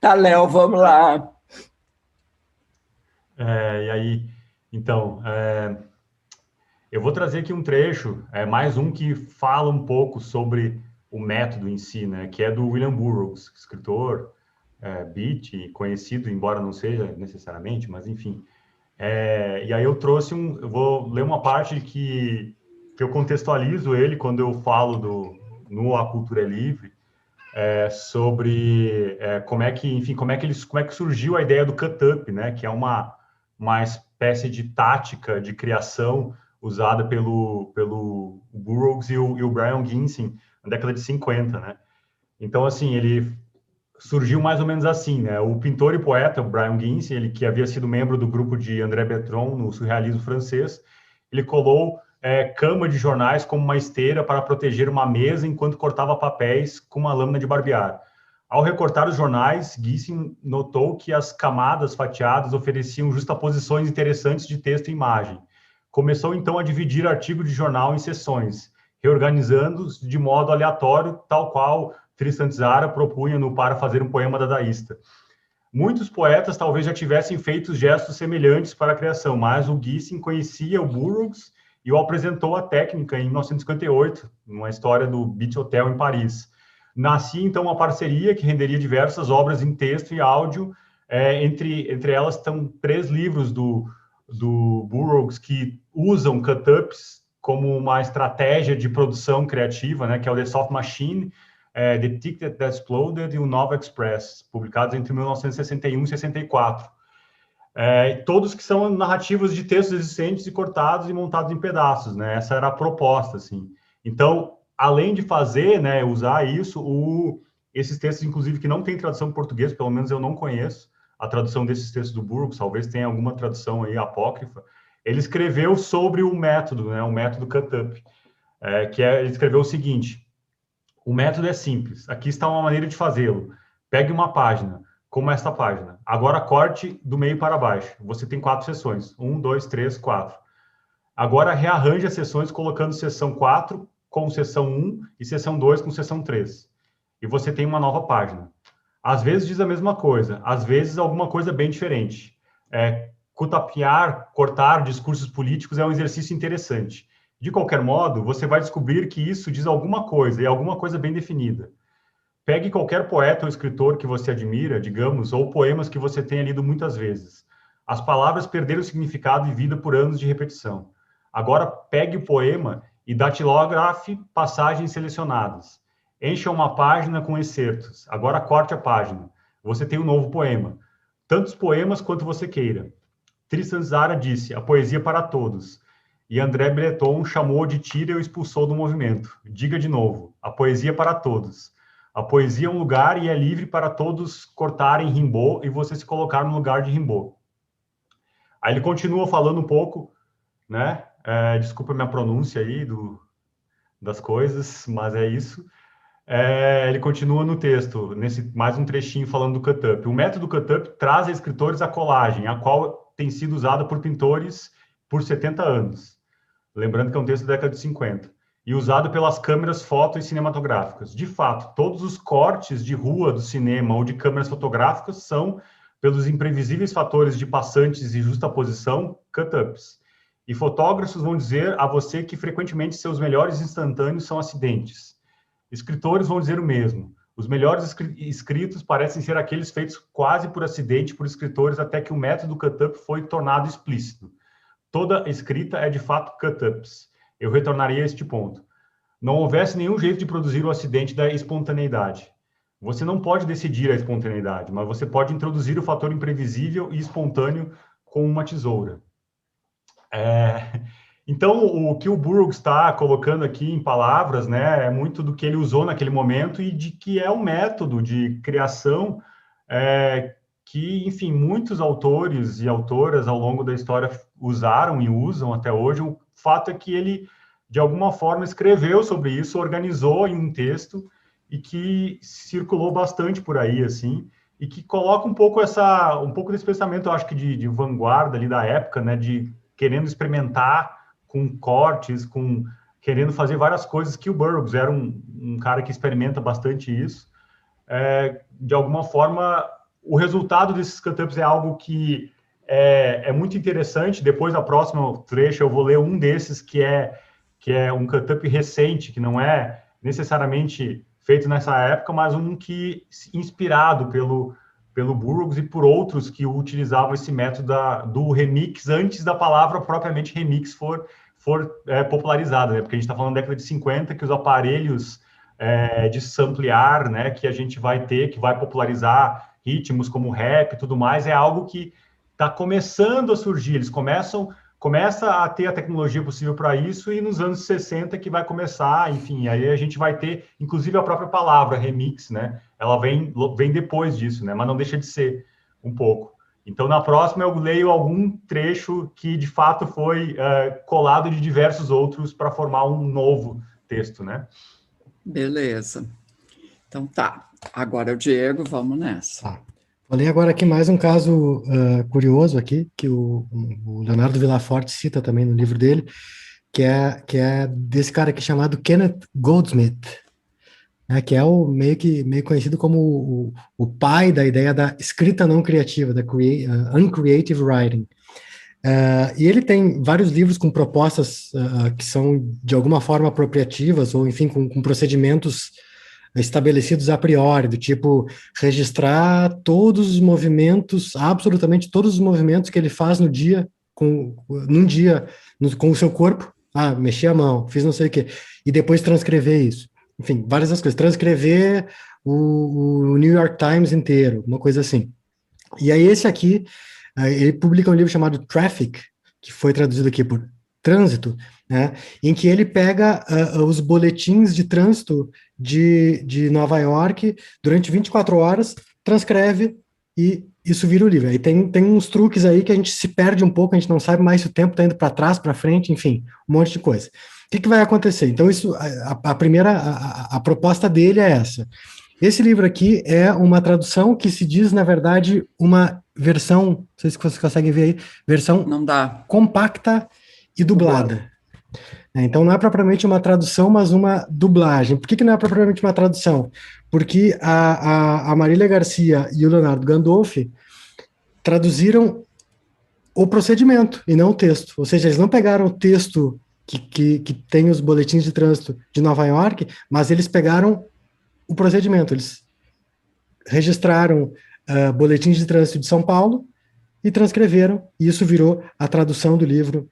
Tá, Léo, vamos lá. E aí, então, eu vou trazer aqui um trecho, mais um que fala um pouco sobre o método em si, né, que é do William Burroughs, escritor, beat, conhecido, embora não seja necessariamente, mas enfim. E aí eu trouxe eu vou ler uma parte que eu contextualizo ele quando eu falo no A Cultura é Livre, sobre como é que surgiu a ideia do cut-up, né, que é uma espécie de tática de criação usada pelo Burroughs e o Brian Gysin na década de 50, né? Então, assim, ele surgiu mais ou menos assim, né? O pintor e poeta Brian Gysin, ele que havia sido membro do grupo de André Breton no surrealismo francês, ele colou cama de jornais como uma esteira para proteger uma mesa enquanto cortava papéis com uma lâmina de barbear. Ao recortar os jornais, Gysin notou que as camadas fatiadas ofereciam justaposições interessantes de texto e imagem. Começou, então, a dividir artigos de jornal em seções, reorganizando-os de modo aleatório, tal qual Tristan Tzara propunha-no para fazer um poema dadaísta. Muitos poetas talvez já tivessem feito gestos semelhantes para a criação, mas o Gysin conhecia o Burroughs e o apresentou a técnica em 1958, numa história do Beach Hotel em Paris. Nascia, então, uma parceria que renderia diversas obras em texto e áudio. Entre elas estão 3 livros do Burroughs que usam cut-ups como uma estratégia de produção criativa, né, que é o The Soft Machine, The Ticket That Exploded e o Nova Express, publicados entre 1961 e 64. Todos que são narrativas de textos existentes e cortados e montados em pedaços, né? Essa era a proposta, assim. Então, além de fazer, né, usar isso, esses textos, inclusive, que não tem tradução em português, pelo menos eu não conheço a tradução desses textos do Burroughs, talvez tenha alguma tradução aí apócrifa, ele escreveu sobre o método, né, o método cut-up, ele escreveu o seguinte: o método é simples, aqui está uma maneira de fazê-lo. Pegue uma página, como esta página. Agora corte do meio para baixo. Você tem 4 seções. 1, 2, 3, 4. Agora rearranje as seções colocando seção 4 com seção 1 e seção 2 com seção 3. E você tem uma nova página. Às vezes diz a mesma coisa, às vezes alguma coisa bem diferente. Cutapear, cortar discursos políticos é um exercício interessante. De qualquer modo, você vai descobrir que isso diz alguma coisa, e alguma coisa bem definida. Pegue qualquer poeta ou escritor que você admira, digamos, ou poemas que você tenha lido muitas vezes. As palavras perderam significado e vida por anos de repetição. Agora pegue o poema e datilografe passagens selecionadas. Encha uma página com excertos. Agora corte a página. Você tem um novo poema. Tantos poemas quanto você queira. Tristan Tzara disse, a poesia para todos. E André Breton chamou de tira e o expulsou do movimento. Diga de novo, a poesia para todos. A poesia é um lugar e é livre para todos cortarem Rimbaud e você se colocar no lugar de Rimbaud. Aí ele continua falando um pouco, né? Desculpa a minha pronúncia aí das coisas, mas é isso. Ele continua no texto, nesse mais um trechinho falando do cut-up. O método cut-up traz a escritores a colagem, a qual tem sido usada por pintores por 70 anos. Lembrando que é um texto da década de 50. E usado pelas câmeras foto e cinematográficas. De fato, todos os cortes de rua do cinema ou de câmeras fotográficas são, pelos imprevisíveis fatores de passantes e justaposição, cut-ups. E fotógrafos vão dizer a você que frequentemente seus melhores instantâneos são acidentes. Escritores vão dizer o mesmo. Os melhores escritos parecem ser aqueles feitos quase por acidente por escritores até que o método cut-up foi tornado explícito. Toda escrita é de fato cut-ups. Eu retornaria a este ponto. Não houvesse nenhum jeito de produzir o acidente da espontaneidade. Você não pode decidir a espontaneidade, mas você pode introduzir o fator imprevisível e espontâneo com uma tesoura. Então, o que o Burroughs está colocando aqui em palavras, né, é muito do que ele usou naquele momento e de que é um método de criação que, enfim, muitos autores e autoras ao longo da história usaram e usam até hoje. O fato é que ele, de alguma forma, escreveu sobre isso, organizou em um texto e que circulou bastante por aí, assim, e que coloca um pouco desse pensamento, eu acho que de vanguarda ali da época, né, de querendo experimentar com cortes, querendo fazer várias coisas, que o Burroughs era um cara que experimenta bastante isso. De alguma forma, o resultado desses cut-ups é algo que é muito interessante. Depois, na próxima trecho, eu vou ler um desses, que é um cut-up recente, que não é necessariamente feito nessa época, mas um que inspirado pelo Burroughs e por outros que utilizavam esse método do remix antes da palavra propriamente remix for popularizada, né? Porque a gente está falando da década de 50, que os aparelhos de samplear, né, que a gente vai ter, que vai popularizar ritmos como rap e tudo mais, é algo que está começando a surgir. Eles começa a ter a tecnologia possível para isso, e nos anos 60 que vai começar, enfim, aí a gente vai ter, inclusive a própria palavra remix, né? Ela vem depois disso, né? Mas não deixa de ser um pouco. Então, na próxima, eu leio algum trecho que, de fato, foi colado de diversos outros para formar um novo texto, né? Beleza. Então, tá. Agora o Diego, vamos nessa. Tá. Vou ler agora aqui mais um caso curioso aqui, que o Leonardo Villaforte cita também no livro dele, que é desse cara aqui chamado Kenneth Goldsmith, que é meio conhecido como o pai da ideia da escrita não criativa, da uncreative writing. E ele tem vários livros com propostas que são, de alguma forma, apropriativas, ou, enfim, com procedimentos estabelecidos a priori, do tipo registrar todos os movimentos, absolutamente todos os movimentos que ele faz no dia, com o seu corpo, mexer a mão, fiz não sei o quê, e depois transcrever isso. Enfim, várias das coisas. Transcrever o New York Times inteiro, uma coisa assim. E aí esse aqui, ele publica um livro chamado Traffic, que foi traduzido aqui por Trânsito, né, em que ele pega os boletins de trânsito de Nova York durante 24 horas, transcreve e isso vira o livro. Aí tem uns truques aí que a gente se perde um pouco, a gente não sabe mais se o tempo está indo para trás, para frente, enfim, um monte de coisa. O que vai acontecer? Então, a proposta dele é essa. Esse livro aqui é uma tradução que se diz, na verdade, uma versão, não sei se vocês conseguem ver aí, versão não dá. Compacta e dublada. Então, não é propriamente uma tradução, mas uma dublagem. Por que não é propriamente uma tradução? Porque a Marília Garcia e o Leonardo Gandolfi traduziram o procedimento e não o texto. Ou seja, eles não pegaram o texto que tem os boletins de trânsito de Nova York, mas eles pegaram o procedimento. Eles registraram boletins de trânsito de São Paulo e transcreveram, e isso virou a tradução do livro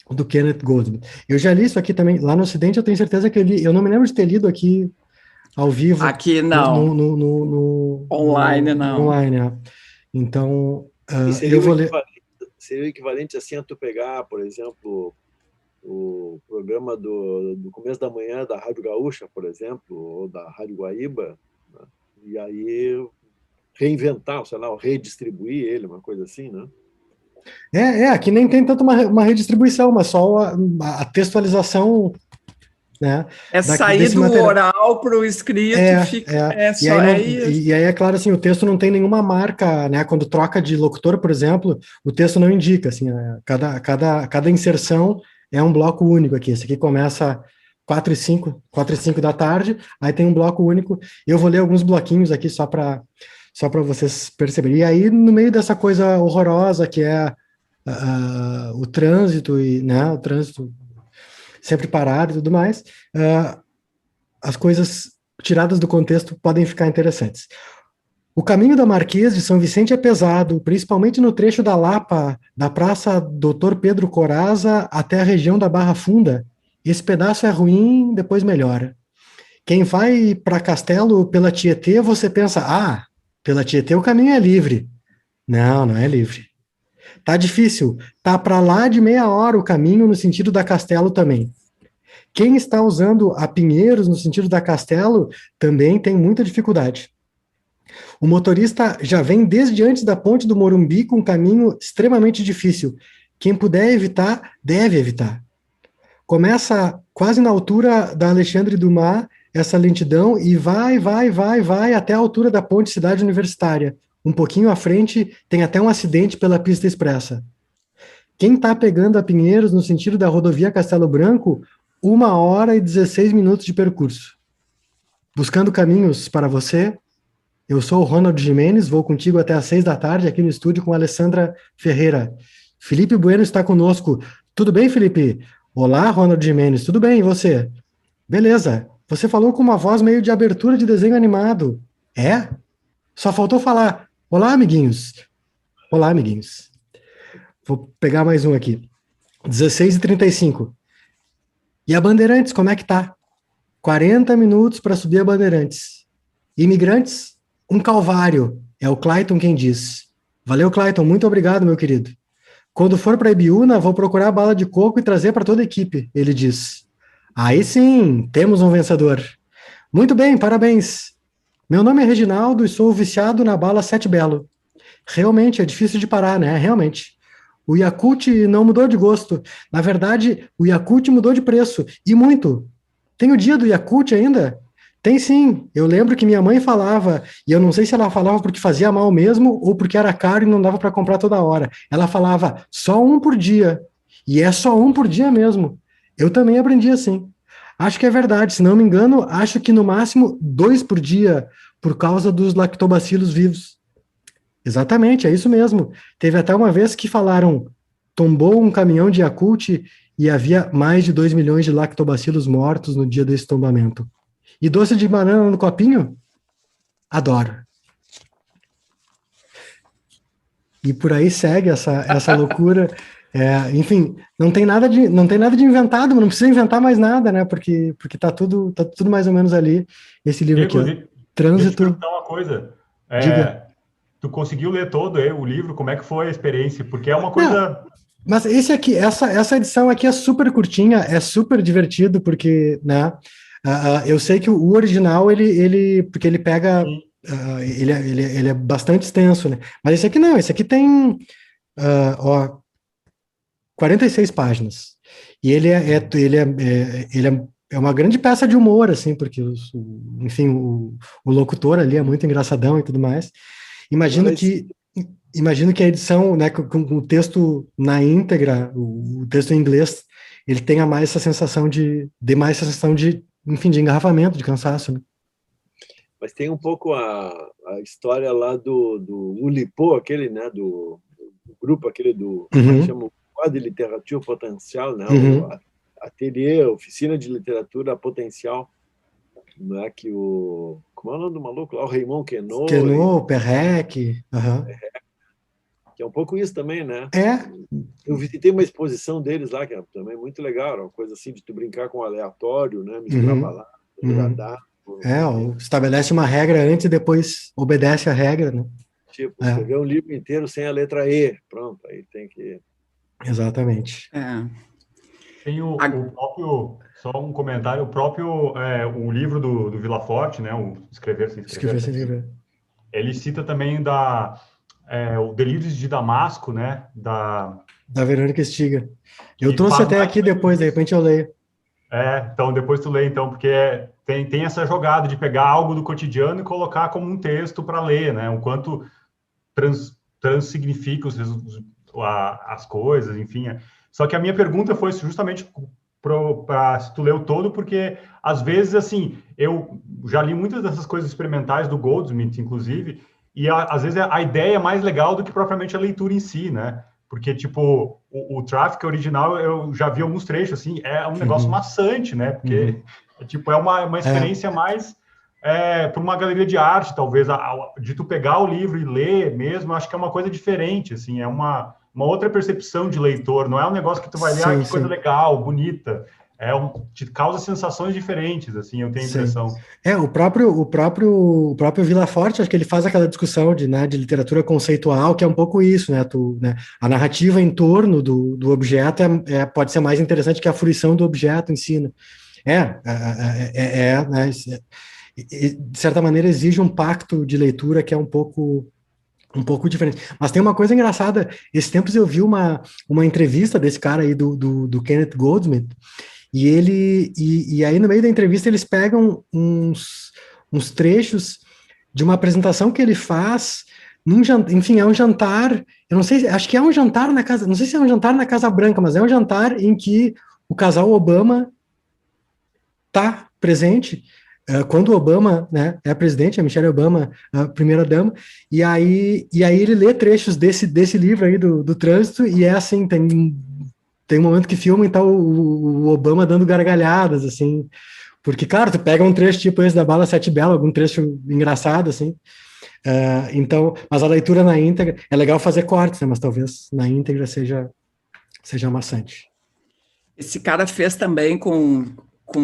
do Kenneth Goldsmith. Eu já li isso aqui também, lá no Ocidente, eu tenho certeza que eu não me lembro de ter lido aqui ao vivo. Aqui não. Online não. Online, Então, eu vou ler... Seria o equivalente assim a tu pegar, por exemplo, o programa do começo da manhã da Rádio Gaúcha, por exemplo, ou da Rádio Guaíba, né? E aí reinventar, sei lá, ou redistribuir ele, uma coisa assim, né? Aqui nem tem tanto uma redistribuição, mas só a textualização né? É sair do oral para o escrito, E aí, é claro, assim, o texto não tem nenhuma marca, né? Quando troca de locutor, por exemplo, o texto não indica, assim, cada inserção é um bloco único aqui. Esse aqui começa 4h05 da tarde, aí tem um bloco único. Eu vou ler alguns bloquinhos aqui só para vocês perceberem. E aí, no meio dessa coisa horrorosa que é o trânsito, e, né, o trânsito sempre parado e tudo mais, as coisas tiradas do contexto podem ficar interessantes. O caminho da Marquês de São Vicente é pesado, principalmente no trecho da Lapa, da Praça Dr. Pedro Coraza até a região da Barra Funda. Esse pedaço é ruim, depois melhora. Quem vai para Castelo pela Tietê, você pensa, pela Tietê o caminho é livre. Não, não é livre. Tá difícil, tá para lá de meia hora o caminho no sentido da Castelo também. Quem está usando a Pinheiros no sentido da Castelo também tem muita dificuldade. O motorista já vem desde antes da ponte do Morumbi com um caminho extremamente difícil. Quem puder evitar, deve evitar. Começa quase na altura da Alexandre Dumas essa lentidão e vai até a altura da ponte Cidade Universitária. Um pouquinho à frente tem até um acidente pela pista expressa. Quem está pegando a Pinheiros no sentido da rodovia Castelo Branco, 1h e 16 minutos de percurso. Buscando caminhos para você, eu sou o Ronald Gimenez, vou contigo até às 6 da tarde aqui no estúdio com a Alessandra Ferreira. Felipe Bueno está conosco. Tudo bem, Felipe? Olá, Ronald Gimenez, tudo bem, e você? Beleza, você falou com uma voz meio de abertura de desenho animado. É? Só faltou falar, olá, amiguinhos. Olá, amiguinhos. Vou pegar mais um aqui. 16h35. E a Bandeirantes, como é que tá? 40 minutos para subir a Bandeirantes. Imigrantes, um calvário. É o Clayton quem diz. Valeu, Clayton, muito obrigado, meu querido. Quando for para Ibiúna, vou procurar bala de coco e trazer para toda a equipe, ele diz. Aí sim, temos um vencedor. Muito bem, parabéns. Meu nome é Reginaldo e sou viciado na bala Sete Belo. Realmente, é difícil de parar, né? Realmente. O Yakult não mudou de gosto. Na verdade, o Yakult mudou de preço. E muito. Tem o dia do Yakult ainda? Tem sim. Eu lembro que minha mãe falava, e eu não sei se ela falava porque fazia mal mesmo ou porque era caro e não dava para comprar toda hora. Ela falava, só um por dia. E é só um por dia mesmo. Eu também aprendi assim. Acho que é verdade. Se não me engano, acho que no máximo 2 por dia, por causa dos lactobacilos vivos. Exatamente, é isso mesmo. Teve até uma vez que falaram, tombou um caminhão de Yakult e havia mais de 2 milhões de lactobacilos mortos no dia desse tombamento. E doce de banana no copinho? Adoro. E por aí segue essa loucura. Enfim, não tem nada de inventado, não precisa inventar mais nada, né? Porque tá tudo mais ou menos ali. Esse livro aqui, ó, Trânsito. Deixa eu te perguntar uma coisa. Diga. Tu conseguiu ler todo o livro? Como é que foi a experiência? Porque é uma coisa... Mas esse aqui, essa edição aqui é super curtinha, é super divertido, porque, né? Eu sei que o original, porque ele pega... ele é bastante extenso, né? Mas esse aqui não, esse aqui tem 46 páginas. E ele é uma grande peça de humor, assim, porque, enfim, o locutor ali é muito engraçadão e tudo mais. Imagino que a edição, né, com o texto na íntegra, o texto em inglês, ele tenha mais essa sensação de enfim, de engarrafamento, de cansaço, né? Mas tem um pouco a história lá do Ulipo, aquele, né, do grupo aquele chama Quadro de Literatura Potencial, né, o ateliê, oficina de literatura potencial, né, que como é o nome do maluco lá? O Raymond Queneau, Perrec, que é um pouco isso também, né? Eu visitei uma exposição deles lá, que é também muito legal, uma coisa assim de tu brincar com o aleatório, né, misturar palavras, estabelece uma regra antes e depois obedece a regra, né? Tipo, escrever um livro inteiro sem a letra E, pronto, aí tem que... Exatamente. Tem o próprio, só um comentário, o próprio o livro do Villaforte, né, o Escrever Sem Escrever, ele cita também o Delírios de Damasco, né, da Verônica Stiga. Eu trouxe até aqui depois, de repente eu leio. Então depois tu lê, então, porque tem essa jogada de pegar algo do cotidiano e colocar como um texto para ler, né? O quanto transsignifica as coisas, enfim. Só que a minha pergunta foi justamente para se tu leu todo, porque às vezes, assim, eu já li muitas dessas coisas experimentais do Goldsmith, inclusive, e às vezes a ideia é mais legal do que propriamente a leitura em si, né? Porque, tipo, o Traffic original, eu já vi alguns trechos, assim, é um negócio maçante, né? Porque, tipo, é uma experiência mais para uma galeria de arte, talvez, de tu pegar o livro e ler mesmo, acho que é uma coisa diferente, assim, é uma outra percepção de leitor, não é um negócio que tu vai ler, que coisa legal, bonita, te causa sensações diferentes, assim, eu tenho a impressão. O próprio Villaforte, acho que ele faz aquela discussão de literatura conceitual, que é um pouco isso, né? A narrativa em torno do objeto pode ser mais interessante que a fruição do objeto em si, né? Né? De certa maneira exige um pacto de leitura que é um pouco diferente. Mas tem uma coisa engraçada, esses tempos eu vi uma entrevista desse cara aí, do Kenneth Goldsmith, e aí no meio da entrevista eles pegam uns trechos de uma apresentação que ele faz num jantar, enfim, é um jantar, eu não sei, acho que é um jantar na casa, não sei se é um jantar na Casa Branca, mas é um jantar em que o casal Obama está presente, quando o Obama, né, é presidente, a Michelle Obama, a primeira-dama, e aí ele lê trechos desse livro aí do trânsito, e é assim, tem um momento que filma, então, o Obama dando gargalhadas, assim, porque, claro, tu pega um trecho tipo esse da Bala Sete Bela, algum trecho engraçado, assim, então, mas a leitura na íntegra, é legal fazer cortes, né, mas talvez na íntegra seja maçante. Esse cara fez também com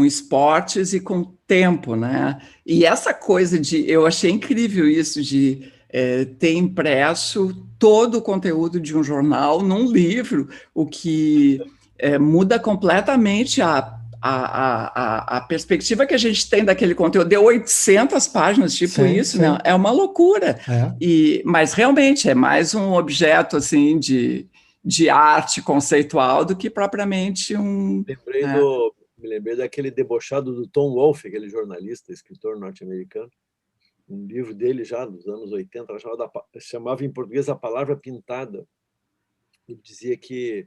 esportes e com tempo, né? E essa coisa eu achei incrível isso de ter impresso todo o conteúdo de um jornal num livro, o que muda completamente a perspectiva que a gente tem daquele conteúdo. Deu 800 páginas, tipo isso, sim. Né? É uma loucura. Mas realmente é mais um objeto assim de arte conceitual do que propriamente um... Me lembrei daquele debochado do Tom Wolfe, aquele jornalista, escritor norte-americano, um livro dele já dos anos 80, chamava em português A Palavra Pintada. Ele dizia que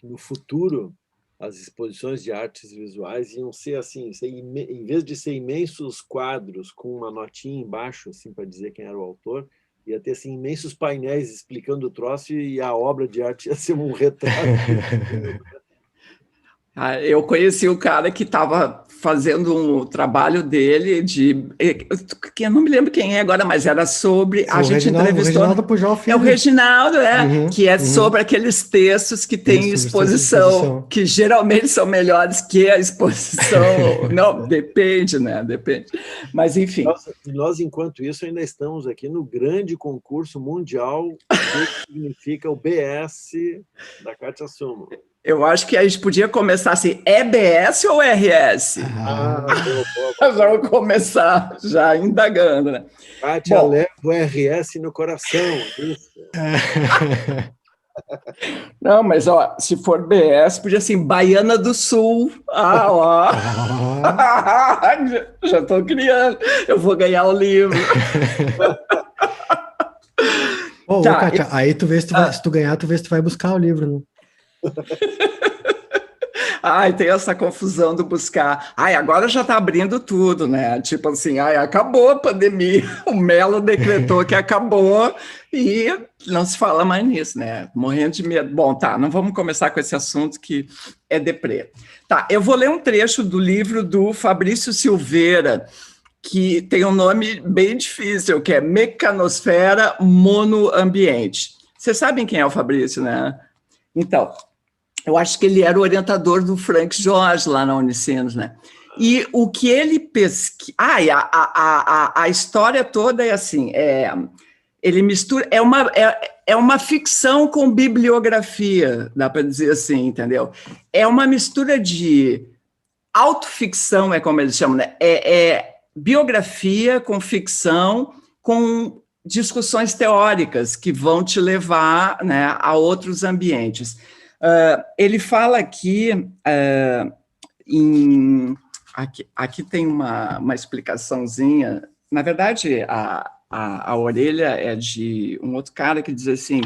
no futuro as exposições de artes visuais iam ser assim, em vez de ser imensos quadros com uma notinha embaixo assim para dizer quem era o autor, ia ter assim, imensos painéis explicando o troço e a obra de arte ia ser um retrato. Eu conheci o cara que estava fazendo um trabalho dele que eu não me lembro quem é agora, mas era sobre... A gente entrevistou... O Reginaldo Pujol Filho. É o Reginaldo, que é sobre aqueles textos que tem exposição, que geralmente são melhores que a exposição. Não, depende, né? Depende. Mas, enfim. Nós, enquanto isso, ainda estamos aqui no grande concurso mundial que significa o BS da Kátia Summo. Eu acho que a gente podia começar assim, BS ou RS? Nós vamos começar já indagando, né? Kátia, leva o RS no coração. Isso. Não, mas se for BS, podia ser Baiana do Sul. Já estou criando. Eu vou ganhar o livro. Kátia, aí tu vê se tu ganhar, tu vê se tu vai buscar o livro, né? Tem essa confusão do buscar. Agora já está abrindo tudo, né? Tipo assim, acabou a pandemia, o Mello decretou que acabou e não se fala mais nisso, né? Morrendo de medo. Bom, não vamos começar com esse assunto que é deprê. Eu vou ler um trecho do livro do Fabrício Silveira, que tem um nome bem difícil, que é Mecanosfera Monoambiente. Vocês sabem quem é o Fabrício, né? Então, eu acho que ele era o orientador do Frank Jorge lá na Unicinos, né? E o que ele pesquisa... a história toda é assim, ele mistura... É uma ficção com bibliografia, dá para dizer assim, entendeu? É uma mistura de autoficção, é como eles chamam, né? Biografia com ficção, com discussões teóricas que vão te levar, né, a outros ambientes. Ele fala aqui Aqui tem uma explicaçãozinha. Na verdade, a orelha é de um outro cara que diz assim: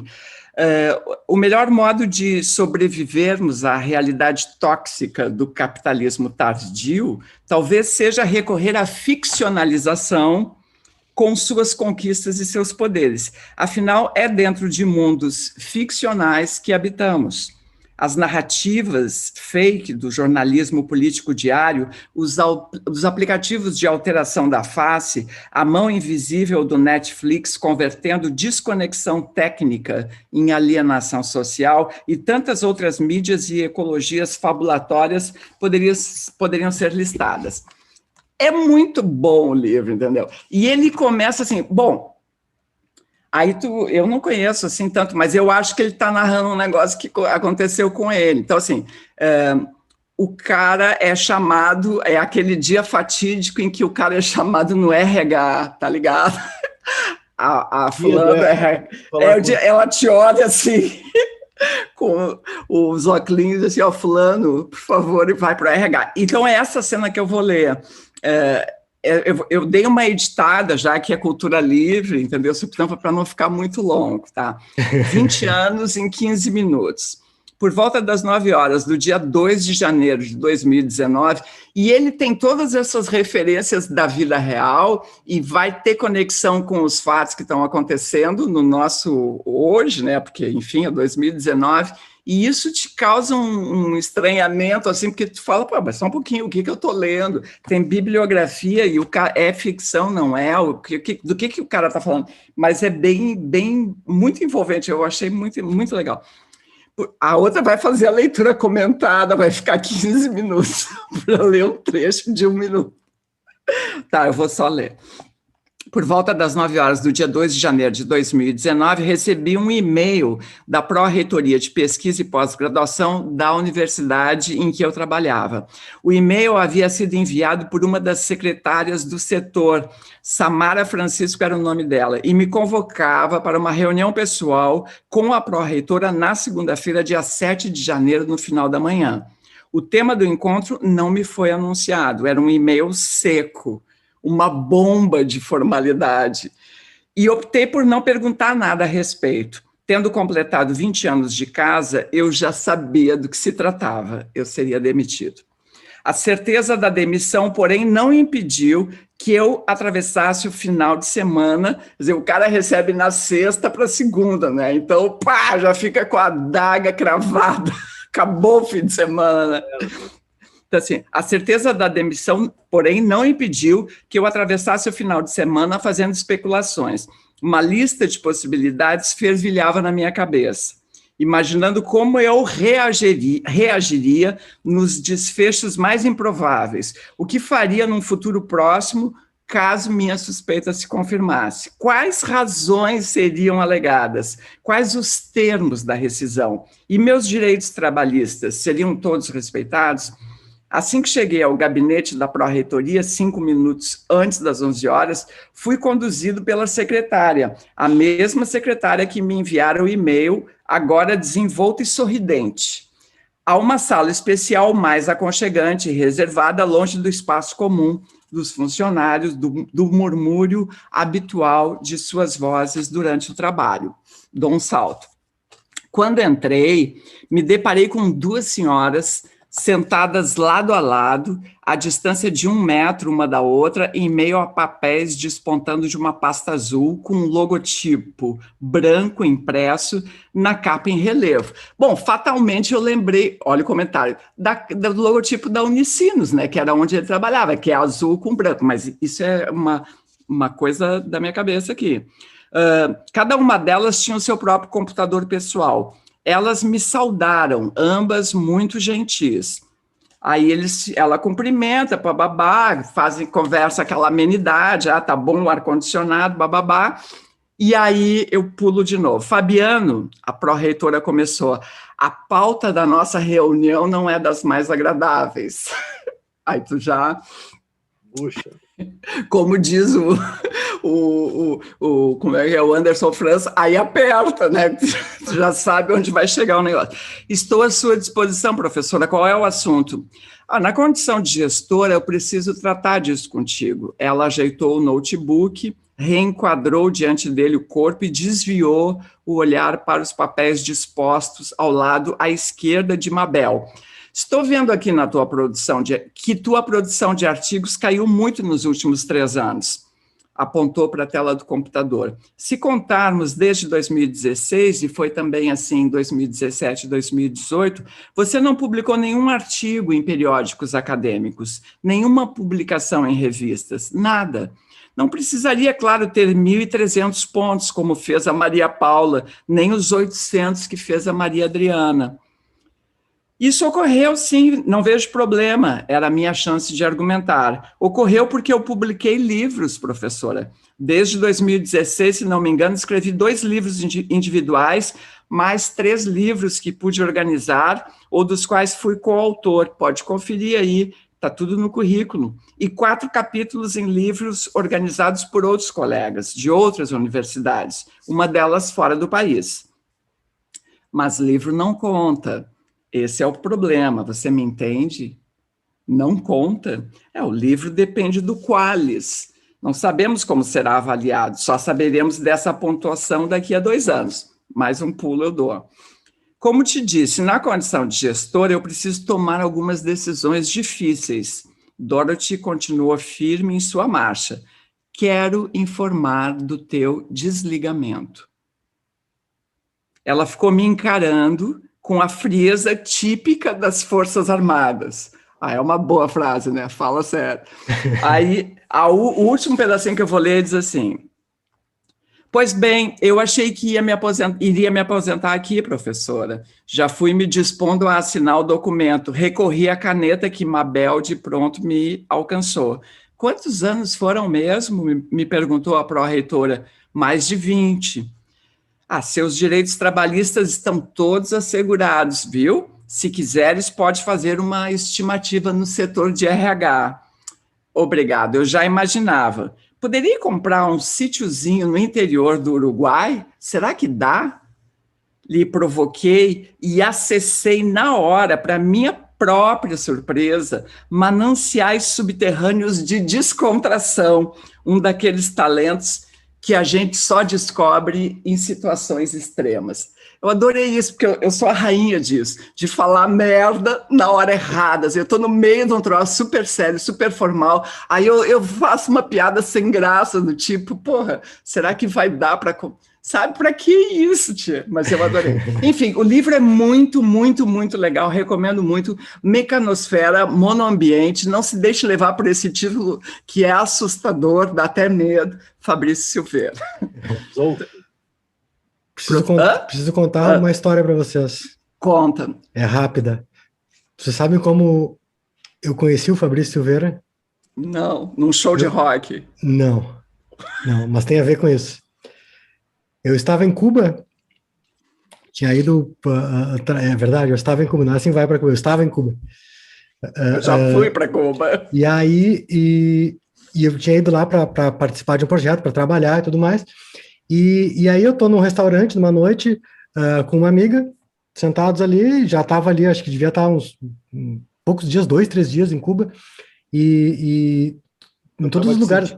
o melhor modo de sobrevivermos à realidade tóxica do capitalismo tardio talvez seja recorrer à ficcionalização com suas conquistas e seus poderes. Afinal, é dentro de mundos ficcionais que habitamos. As narrativas fake do jornalismo político diário, os aplicativos de alteração da face, a mão invisível do Netflix convertendo desconexão técnica em alienação social e tantas outras mídias e ecologias fabulatórias poderiam ser listadas. É muito bom o livro, entendeu? E ele começa assim, bom... Aí eu não conheço assim tanto, mas eu acho que ele está narrando um negócio que aconteceu com ele. Então, assim, o cara é chamado, é aquele dia fatídico em que o cara é chamado no RH, tá ligado? A fulana, ela te olha assim, com os óculos, assim, ó, fulano, por favor, e vai para o RH. Então, é essa cena que eu vou ler. Eu dei uma editada, já que é cultura livre, entendeu? Para não ficar muito longo, tá? 20 anos em 15 minutos. Por volta das 9 horas do dia 2 de janeiro de 2019, e ele tem todas essas referências da vida real e vai ter conexão com os fatos que estão acontecendo no nosso hoje, né? Porque, enfim, é 2019, e isso te causa um estranhamento, assim, porque tu fala, pô, mas só um pouquinho, o que eu estou lendo? Tem bibliografia e é ficção, não é? Do que o cara está falando? Mas é muito envolvente, eu achei muito, muito legal. A outra vai fazer a leitura comentada, vai ficar 15 minutos para ler um trecho de 1 minuto. Tá, eu vou só ler. Por volta das 9 horas do dia 2 de janeiro de 2019, recebi um e-mail da Pró-Reitoria de Pesquisa e Pós-Graduação da universidade em que eu trabalhava. O e-mail havia sido enviado por uma das secretárias do setor, Samara Francisco era o nome dela, e me convocava para uma reunião pessoal com a Pró-Reitora na segunda-feira, dia 7 de janeiro, no final da manhã. O tema do encontro não me foi anunciado, era um e-mail seco, uma bomba de formalidade, e optei por não perguntar nada a respeito. Tendo completado 20 anos de casa, eu já sabia do que se tratava, eu seria demitido. A certeza da demissão, porém, não impediu que eu atravessasse o final de semana, quer dizer, o cara recebe na sexta para segunda, né? Então, pá, já fica com a adaga cravada, acabou o fim de semana, né? Então, assim, a certeza da demissão, porém, não impediu que eu atravessasse o final de semana fazendo especulações. Uma lista de possibilidades fervilhava na minha cabeça, imaginando como eu reagiria nos desfechos mais improváveis, o que faria num futuro próximo, caso minha suspeita se confirmasse. Quais razões seriam alegadas? Quais os termos da rescisão? E meus direitos trabalhistas seriam todos respeitados? Assim que cheguei ao gabinete da Pró-Reitoria, 5 minutos antes das 11 horas, fui conduzido pela secretária, a mesma secretária que me enviara o e-mail, agora desenvolta e sorridente, a uma sala especial mais aconchegante, reservada longe do espaço comum dos funcionários, do murmúrio habitual de suas vozes durante o trabalho. Dou um salto. Quando entrei, me deparei com 2 senhoras sentadas lado a lado, à distância de 1 metro uma da outra, em meio a papéis despontando de uma pasta azul, com um logotipo branco impresso na capa em relevo. Bom, fatalmente eu lembrei, olha o comentário, do logotipo da Unicinos, né, que era onde ele trabalhava, que é azul com branco, mas isso é uma coisa da minha cabeça aqui. Cada uma delas tinha o seu próprio computador pessoal. Elas me saudaram, ambas muito gentis. Aí ela cumprimenta, bababá, conversa aquela amenidade, tá bom o ar-condicionado, bababá. E aí eu pulo de novo. Fabiano, a pró-reitora começou, a pauta da nossa reunião não é das mais agradáveis. Aí tu já... Puxa. Como diz como é que é, o Anderson França, aí aperta, né? Tu já sabe onde vai chegar o negócio. Estou à sua disposição, professora. Qual é o assunto? Na condição de gestora, eu preciso tratar disso contigo. Ela ajeitou o notebook, reenquadrou diante dele o corpo e desviou o olhar para os papéis dispostos ao lado à esquerda de Mabel. Estou vendo aqui na tua produção que tua produção de artigos caiu muito nos últimos 3 anos. Apontou para a tela do computador. Se contarmos desde 2016, e foi também assim em 2017 e 2018, você não publicou nenhum artigo em periódicos acadêmicos, nenhuma publicação em revistas, nada. Não precisaria, claro, ter 1.300 pontos, como fez a Maria Paula, nem os 800 que fez a Maria Adriana. Isso ocorreu, sim, não vejo problema, era a minha chance de argumentar. Ocorreu porque eu publiquei livros, professora. Desde 2016, se não me engano, escrevi 2 livros individuais, mais 3 livros que pude organizar, ou dos quais fui coautor. Pode conferir aí, está tudo no currículo. E 4 capítulos em livros organizados por outros colegas, de outras universidades, uma delas fora do país. Mas livro não conta. Esse é o problema, você me entende? Não conta. O livro depende do qualis. Não sabemos como será avaliado, só saberemos dessa pontuação daqui a 2 anos. Mais um pulo eu dou. Como te disse, na condição de gestor, eu preciso tomar algumas decisões difíceis. Dorothy continua firme em sua marcha. Quero informar do teu desligamento. Ela ficou me encarando com a frieza típica das Forças Armadas. É uma boa frase, né? Fala sério. Aí, o último pedacinho que eu vou ler diz assim: pois bem, eu achei que iria me aposentar aqui, professora. Já fui me dispondo a assinar o documento. Recorri à caneta que Mabel de pronto me alcançou. Quantos anos foram mesmo? Me perguntou a pró-reitora. Mais de 20. Seus direitos trabalhistas estão todos assegurados, viu? Se quiseres, pode fazer uma estimativa no setor de RH. Obrigado, eu já imaginava. Poderia comprar um sítiozinho no interior do Uruguai? Será que dá? Lhe provoquei e acessei na hora, para minha própria surpresa, mananciais subterrâneos de descontração, um daqueles talentos que a gente só descobre em situações extremas. Eu adorei isso, porque eu sou a rainha disso, de falar merda na hora errada. Eu estou no meio de um troço super sério, super formal, aí eu faço uma piada sem graça, do tipo, porra, será que vai dar para... Sabe, para que isso, tia? Mas eu adorei. Enfim, o livro é muito, muito, muito legal, recomendo muito. Mecanosfera, monoambiente, não se deixe levar por esse título que é assustador, dá até medo. Fabrício Silveira. Preciso contar uma história para vocês. Conta. É rápida. Vocês sabem como eu conheci o Fabrício Silveira? Não, num show de rock. Não, mas tem a ver com isso. Eu estava em Cuba, tinha ido... é verdade, eu estava em Cuba, não é assim vai para Cuba, eu estava em Cuba. Eu já fui para Cuba. E aí, eu tinha ido lá para participar de um projeto, para trabalhar e tudo mais, e aí eu estou num restaurante, numa noite, com uma amiga, sentados ali, já estava ali, acho que devia estar uns poucos dias, 2, 3 dias em Cuba, e em todos os lugares...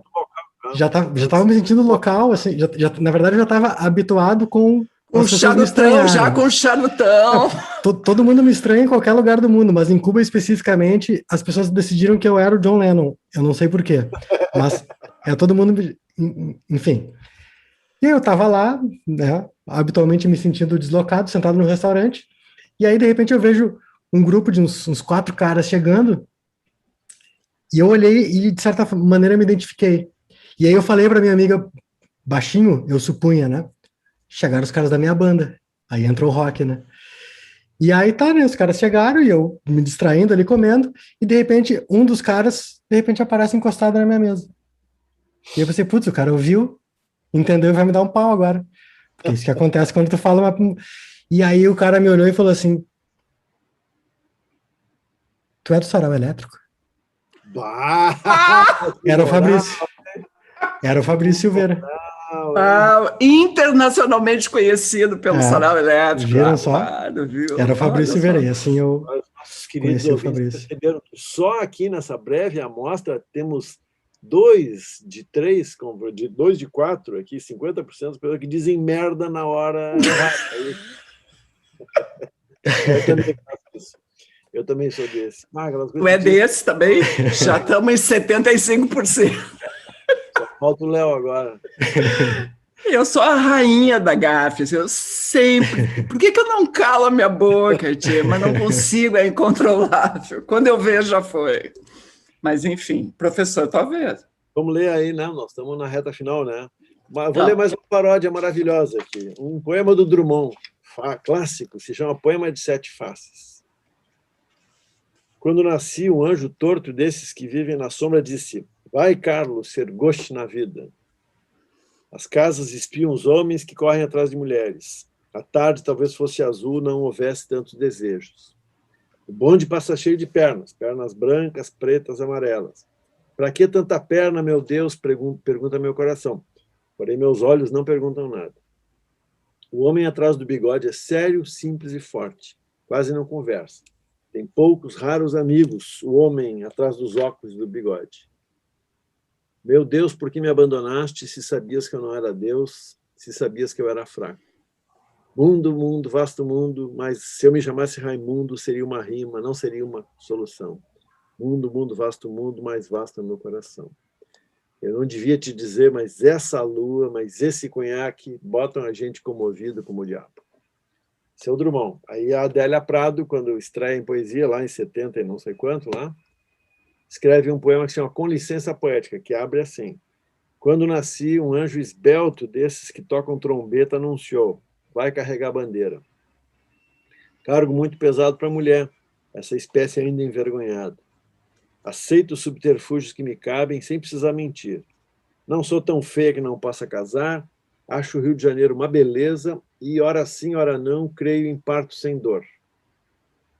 Já estava me sentindo local, assim, na verdade eu já estava habituado com o charutão, já com o charutão. Todo mundo me estranha em qualquer lugar do mundo, mas em Cuba especificamente, as pessoas decidiram que eu era o John Lennon. Eu não sei porquê, mas todo mundo, enfim. E eu estava lá, né, habitualmente me sentindo deslocado, sentado no restaurante, e aí de repente eu vejo um grupo de uns 4 caras chegando, e eu olhei e de certa maneira me identifiquei. E aí eu falei para minha amiga, baixinho, eu supunha, né? Chegaram os caras da minha banda. Aí entrou o rock, né? E aí tá, né? Os caras chegaram e eu me distraindo ali, comendo, e de repente, um dos caras, aparece encostado na minha mesa. E eu pensei, putz, o cara ouviu, entendeu e vai me dar um pau agora. Porque é isso que acontece quando tu fala uma... E aí o cara me olhou e falou assim, tu é do Sarau Elétrico? Era o Fabrício. Era o Fabrício Silveira. Internacionalmente conhecido pelo Sarau Elétrico. Viram só? Claro, viu? Era o Fabrício Silveira, e assim eu nossos queridos conheci o ouvintes Fabrício. perceberam que só aqui nessa breve amostra temos 2 de 3, de 2 de 4 aqui, 50% das pessoas que dizem merda na hora errada. Eu também faço isso. Eu também sou desse. Tu é desse também? Já estamos em 75%. Só falta o Léo agora. Eu sou a rainha da gafe, eu sempre... Por que eu não calo a minha boca, tia? Mas não consigo, é incontrolável. Quando eu vejo, já foi. Mas, enfim, professor, talvez. Vamos ler aí, né? Nós estamos na reta final, né? Vou ler mais uma paródia maravilhosa aqui. Um poema do Drummond, clássico, se chama Poema de Sete Faces. Quando nasci, um anjo torto desses que vivem na sombra disse: vai, Carlos, ser goste na vida. As casas espiam os homens que correm atrás de mulheres. A tarde talvez fosse azul, não houvesse tantos desejos. O bonde passa cheio de pernas, pernas brancas, pretas, amarelas. Para que tanta perna, meu Deus? Pergunta meu coração. Porém, meus olhos não perguntam nada. O homem atrás do bigode é sério, simples e forte. Quase não conversa. Tem poucos, raros amigos, o homem atrás dos óculos do bigode. Meu Deus, por que me abandonaste se sabias que eu não era Deus, se sabias que eu era fraco? Mundo, mundo, vasto mundo, mas se eu me chamasse Raimundo, seria uma rima, não seria uma solução. Mundo, mundo, vasto mundo, mais vasto é meu coração. Eu não devia te dizer, mas essa lua, mas esse conhaque botam a gente comovido como o diabo. Seu Drummond. Aí a Adélia Prado, quando estreia em poesia, lá em 70 e não sei quanto, lá, escreve um poema que se chama Com Licença Poética, que abre assim. Quando nasci, um anjo esbelto desses que tocam trombeta anunciou: vai carregar a bandeira. Cargo muito pesado para a mulher, essa espécie ainda envergonhada. Aceito os subterfúgios que me cabem sem precisar mentir. Não sou tão feia que não possa casar, acho o Rio de Janeiro uma beleza e, ora sim, ora não, creio em parto sem dor.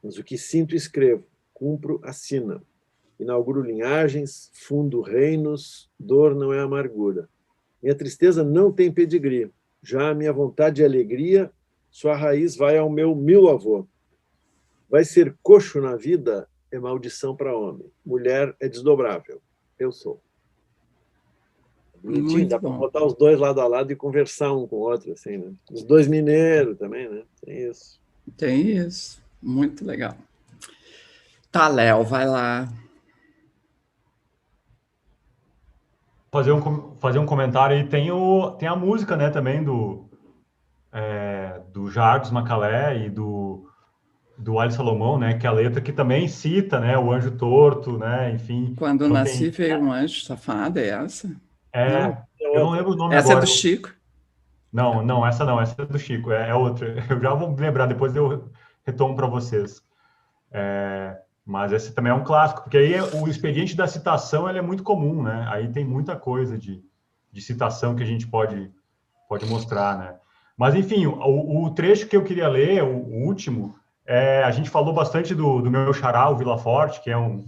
Mas o que sinto, escrevo, cumpro, assina. Inauguro linhagens, fundo reinos, dor não é amargura. Minha tristeza não tem pedigree, já a minha vontade e alegria, sua raiz vai ao meu 1000 avô. Vai ser coxo na vida é maldição para homem. Mulher é desdobrável. Eu sou. Bonitinho, dá para botar os dois lado a lado e conversar um com o outro, assim, né? Os dois mineiros também, né? Tem isso. Tem isso. Muito legal. Tá, Léo, vai lá. Fazer um comentário aí. Tem a música, né, também do Jardim Macalé e do Ali Salomão, né, que é a letra que também cita, né, o anjo torto, né, enfim. Quando então nasci veio um anjo safado, é essa? Eu não lembro o nome essa agora. Essa é do Chico? Não, essa é do Chico, é outra. Eu já vou lembrar, depois eu retomo para vocês. Mas esse também é um clássico, porque aí o expediente da citação ele é muito comum, né? Aí tem muita coisa de citação que a gente pode mostrar, né? Mas, enfim, o trecho que eu queria ler, o último, a gente falou bastante do meu xará, o Vila Forte, que é um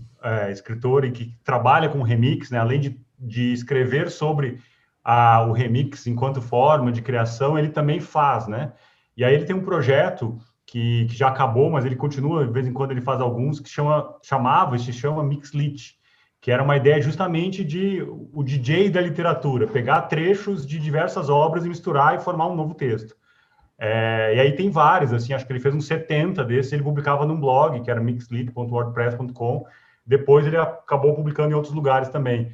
escritor e que trabalha com remix, né? Além de escrever sobre o remix enquanto forma de criação, ele também faz, né? E aí ele tem um projeto que já acabou, mas ele continua, de vez em quando ele faz alguns, que se chama Mixlit, que era uma ideia justamente de o DJ da literatura, pegar trechos de diversas obras e misturar e formar um novo texto. E aí tem vários, assim, acho que ele fez uns 70 desses, ele publicava num blog, que era mixlit.wordpress.com, depois ele acabou publicando em outros lugares também.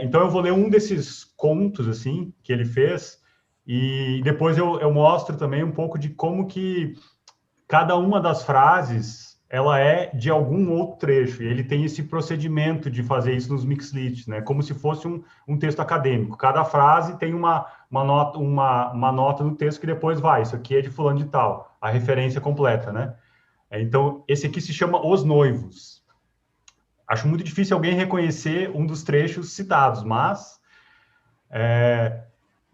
Então eu vou ler um desses contos, assim, que ele fez, e depois eu mostro também um pouco de como que cada uma das frases ela é de algum outro trecho, e ele tem esse procedimento de fazer isso nos mixlits, né? Como se fosse um texto acadêmico. Cada frase tem uma nota no texto que depois vai, isso aqui é de fulano de tal, a referência completa, né? Então, esse aqui se chama Os Noivos. Acho muito difícil alguém reconhecer um dos trechos citados, mas...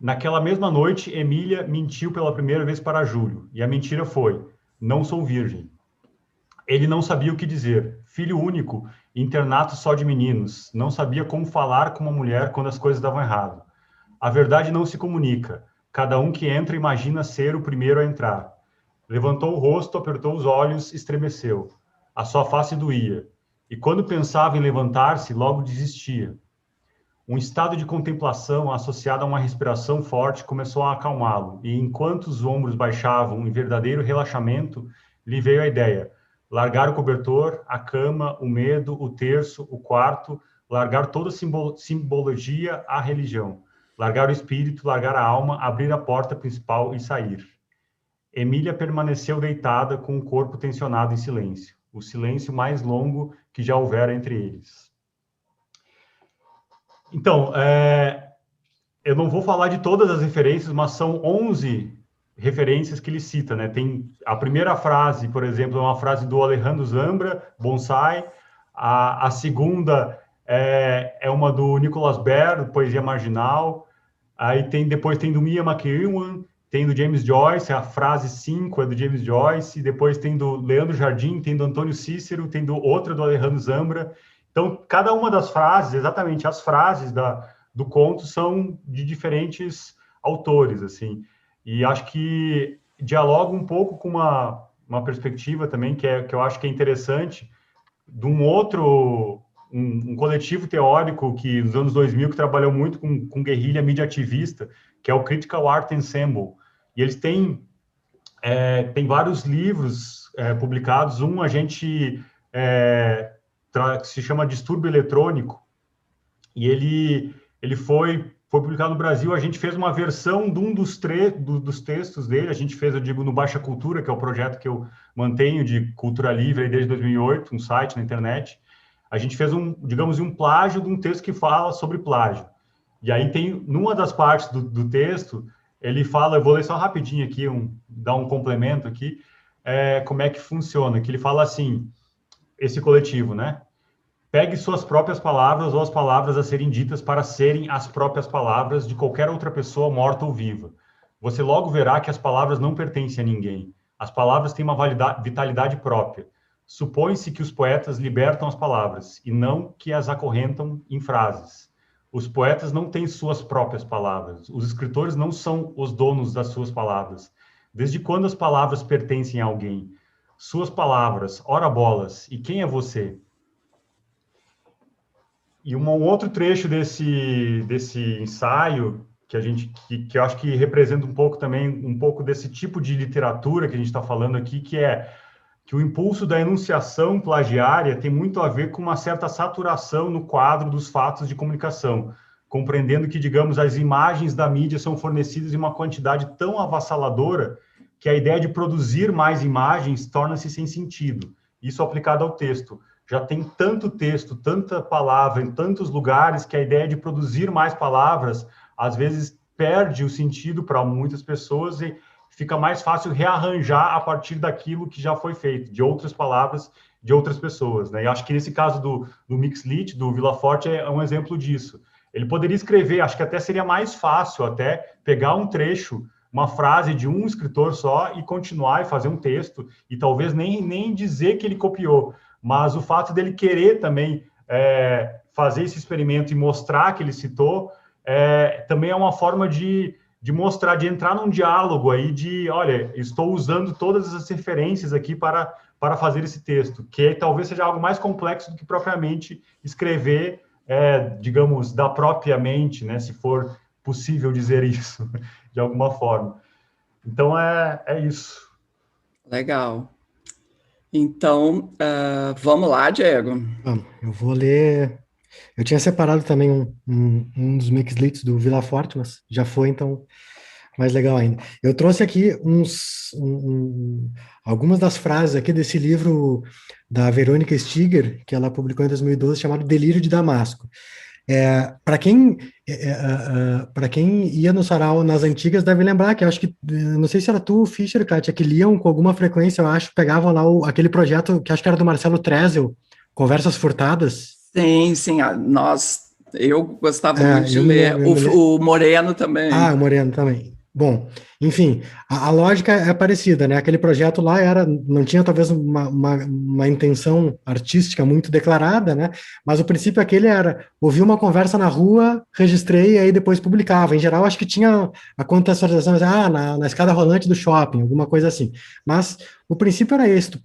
Naquela mesma noite, Emília mentiu pela primeira vez para Júlio, e a mentira foi: não sou virgem. Ele não sabia o que dizer. Filho único, internato só de meninos, não sabia como falar com uma mulher quando as coisas davam errado. A verdade não se comunica, cada um que entra imagina ser o primeiro a entrar. Levantou o rosto, apertou os olhos, estremeceu. A sua face doía, e quando pensava em levantar-se, logo desistia. Um estado de contemplação associado a uma respiração forte começou a acalmá-lo, e enquanto os ombros baixavam em verdadeiro relaxamento, lhe veio a ideia: largar o cobertor, a cama, o medo, o terço, o quarto, largar toda simbologia à religião, largar o espírito, largar a alma, abrir a porta principal e sair. Emília permaneceu deitada com o corpo tensionado em silêncio, o silêncio mais longo que já houvera entre eles. Então, eu não vou falar de todas as referências, mas são 11 referências que ele cita, né? Tem a primeira frase, por exemplo, é uma frase do Alejandro Zambra, Bonsai. A segunda é uma do Nicholas Baird, Poesia Marginal. Aí depois tem do Mia McEwan, tem do James Joyce, a frase 5 é do James Joyce, depois tem do Leandro Jardim, tem do Antônio Cícero, tem outra do Alejandro Zambra. Então, cada uma das frases, exatamente as frases do conto, são de diferentes autores, assim. E acho que dialoga um pouco com uma perspectiva também que eu acho que é interessante, de um outro, um coletivo teórico que nos anos 2000 que trabalhou muito com guerrilha mídia ativista, que é o Critical Art Ensemble. E eles têm vários livros publicados. Um a gente que se chama Distúrbio Eletrônico, e ele foi publicado no Brasil. A gente fez uma versão de um dos textos dele, a gente fez, eu digo, no Baixa Cultura, que é o projeto que eu mantenho de cultura livre desde 2008, um site na internet. A gente fez um plágio de um texto que fala sobre plágio. E aí tem, numa das partes do texto, ele fala, eu vou ler só rapidinho aqui, dar um complemento aqui, como é que funciona, que ele fala assim, esse coletivo, né? Pegue suas próprias palavras ou as palavras a serem ditas para serem as próprias palavras de qualquer outra pessoa morta ou viva. Você logo verá que as palavras não pertencem a ninguém. As palavras têm uma vitalidade própria. Supõe-se que os poetas libertam as palavras e não que as acorrentam em frases. Os poetas não têm suas próprias palavras. Os escritores não são os donos das suas palavras. Desde quando as palavras pertencem a alguém? Suas palavras, ora bolas, e quem é você? E um outro trecho desse ensaio que eu acho que representa um pouco desse tipo de literatura que a gente está falando aqui, que é que o impulso da enunciação plagiária tem muito a ver com uma certa saturação no quadro dos fatos de comunicação, compreendendo que, digamos, as imagens da mídia são fornecidas em uma quantidade tão avassaladora que a ideia de produzir mais imagens torna-se sem sentido. Isso aplicado ao texto. Já tem tanto texto, tanta palavra em tantos lugares que a ideia de produzir mais palavras, às vezes, perde o sentido para muitas pessoas e fica mais fácil rearranjar a partir daquilo que já foi feito, de outras palavras, de outras pessoas, né? E acho que nesse caso do Mixlit, do Vila Forte, é um exemplo disso. Ele poderia escrever, acho que até seria mais fácil até pegar um trecho, uma frase de um escritor só e continuar e fazer um texto, e talvez nem dizer que ele copiou. Mas o fato dele querer também fazer esse experimento e mostrar que ele citou, também é uma forma de mostrar, de entrar num diálogo aí de, olha, estou usando todas as referências aqui para fazer esse texto, que talvez seja algo mais complexo do que propriamente escrever, digamos, da própria mente, né, se for possível dizer isso, de alguma forma. Então, é isso. Legal. Então, vamos lá, Diego. Vamos, eu vou ler. Eu tinha separado também um dos mixlits do Vila Forte, mas já foi, então, mais legal ainda. Eu trouxe aqui algumas das frases aqui desse livro da Verônica Stiger, que ela publicou em 2012, chamado Delírio de Damasco. Para quem ia no sarau nas antigas deve lembrar que eu acho que, não sei se era tu, Fischer, Kátia, que liam com alguma frequência, eu acho, pegavam lá aquele projeto que acho que era do Marcelo Trezel, Conversas Furtadas. Sim, eu gostava muito de ler. O Moreno também. Ah, o Moreno também. Bom, enfim, a lógica é parecida, né? Aquele projeto lá não tinha talvez uma intenção artística muito declarada, né? Mas o princípio aquele era ouvir uma conversa na rua, registrei e aí depois publicava. Em geral, acho que tinha a contextualização, na escada rolante do shopping, alguma coisa assim. Mas o princípio era esse, tu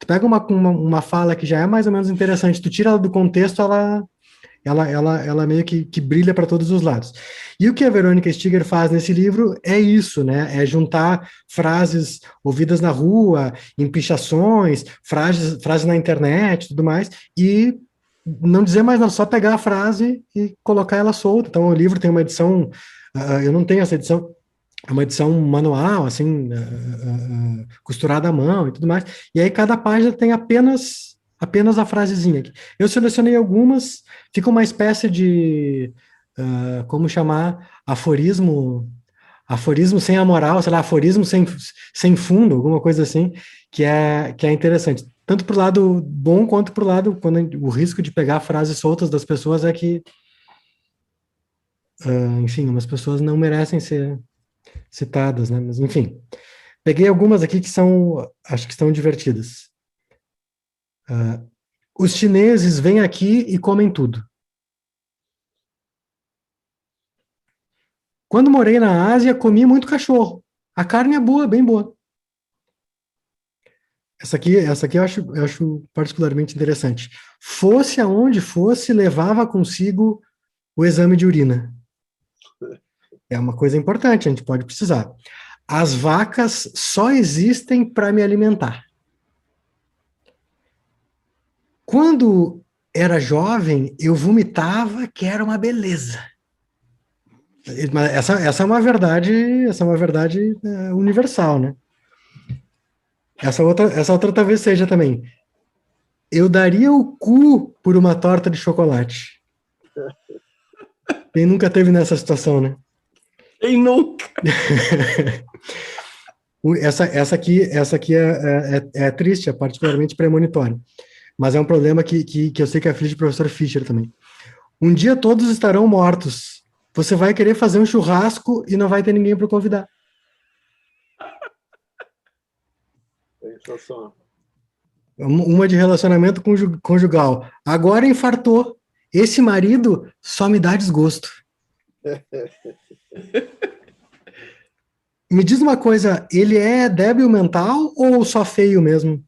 pega uma fala que já é mais ou menos interessante, tu tira ela do contexto, ela meio que brilha para todos os lados. E o que a Verônica Stiger faz nesse livro é isso, né? É juntar frases ouvidas na rua, em pichações, frases na internet, tudo mais, e não dizer mais nada, só pegar a frase e colocar ela solta. Então, o livro tem uma edição, eu não tenho essa edição, é uma edição manual, assim, costurada à mão e tudo mais, e aí cada página tem apenas a frasezinha aqui. Eu selecionei algumas, fica uma espécie de, como chamar, aforismo sem a moral, sei lá, aforismo sem fundo, alguma coisa assim, que é interessante. Tanto para o lado bom, quanto para o lado, quando o risco de pegar frases soltas das pessoas é que, enfim, umas pessoas não merecem ser citadas, né? Mas, enfim, peguei algumas aqui que acho que estão divertidas. Os chineses vêm aqui e comem tudo. Quando morei na Ásia, comi muito cachorro. A carne é boa, bem boa. Essa aqui eu acho particularmente interessante. Fosse aonde fosse, levava consigo o exame de urina. É uma coisa importante, a gente pode precisar. As vacas só existem para me alimentar. Quando era jovem, eu vomitava, que era uma beleza. Essa é uma verdade universal, né? Essa outra talvez seja também. Eu daria o cu por uma torta de chocolate. Quem nunca teve nessa situação, né? Quem nunca? Essa aqui é triste, é particularmente premonitória. Mas é um problema que eu sei que aflige o professor Fischer também. Um dia todos estarão mortos. Você vai querer fazer um churrasco e não vai ter ninguém para convidar. Uma de relacionamento conjugal. Agora infartou. Esse marido só me dá desgosto. Me diz uma coisa, ele é débil mental ou só feio mesmo?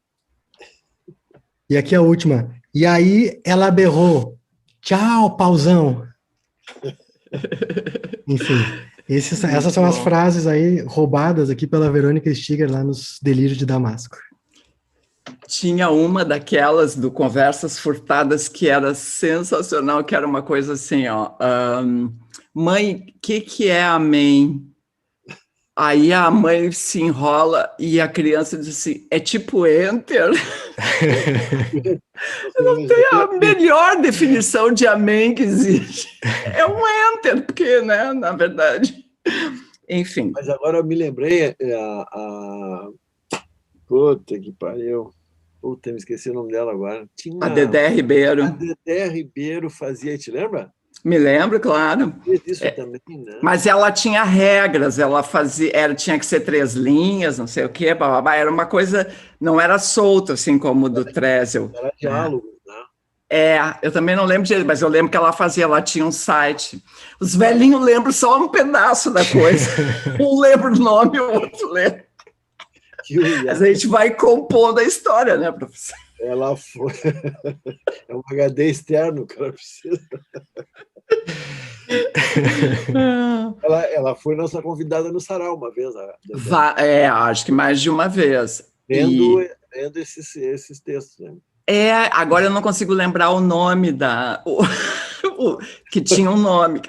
E aqui a última. E aí ela berrou. Tchau, pauzão. Enfim, essas são as frases aí roubadas aqui pela Verônica Stiger lá nos Delírios de Damasco. Tinha uma daquelas do Conversas Furtadas que era sensacional, que era uma coisa assim, ó. Mãe, o que é amém? Aí a mãe se enrola e a criança diz assim, é tipo enter? Não tem a melhor definição de amém que existe. É um enter, porque, né, na verdade... Enfim. Mas agora eu me lembrei, puta que pariu. Puta, me esqueci o nome dela agora. A Dedé Ribeiro. A Dedé Ribeiro fazia, te lembra? Me lembro, claro. Isso também, né? Mas ela tinha regras, ela tinha que ser 3 linhas, não sei o quê, bababá. Era uma coisa, não era solta, assim como o do Trezel. Era diálogo, né? Eu também não lembro direito, mas eu lembro que ela tinha um site. Os velhinhos lembram só um pedaço da coisa. Um lembra o nome, o outro lembra. Mas a gente vai compondo a história, né, professor? Ela foi... É um HD externo que ela precisa. Ela foi nossa convidada no Sarau uma vez. Acho que mais de uma vez. Lendo esses textos, né? Agora eu não consigo lembrar o nome que tinha um nome.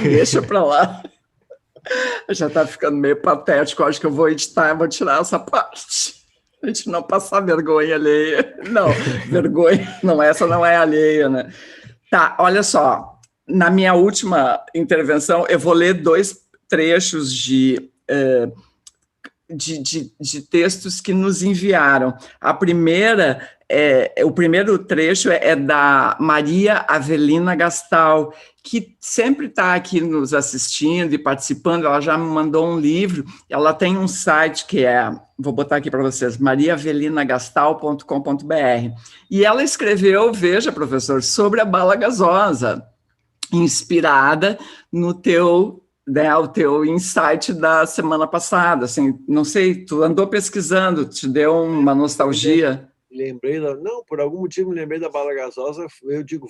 Deixa para lá. Já está ficando meio patético. Acho que eu vou editar, vou tirar essa parte. A gente não passar vergonha alheia. Não, vergonha, não, essa não é alheia, né? Tá, olha só. Na minha última intervenção, eu vou ler 2 trechos de de textos que nos enviaram. A primeira, o primeiro trecho é da Maria Avelina Gastal, que sempre está aqui nos assistindo e participando. Ela já me mandou um livro, ela tem um site que vou botar aqui para vocês, mariavelinagastal.com.br, e ela escreveu, veja, professor, sobre a bala gasosa, inspirada no teu o teu insight da semana passada, assim, não sei, tu andou pesquisando, te deu uma nostalgia? Lembrei, não, por algum motivo me lembrei da bala gasosa, eu digo,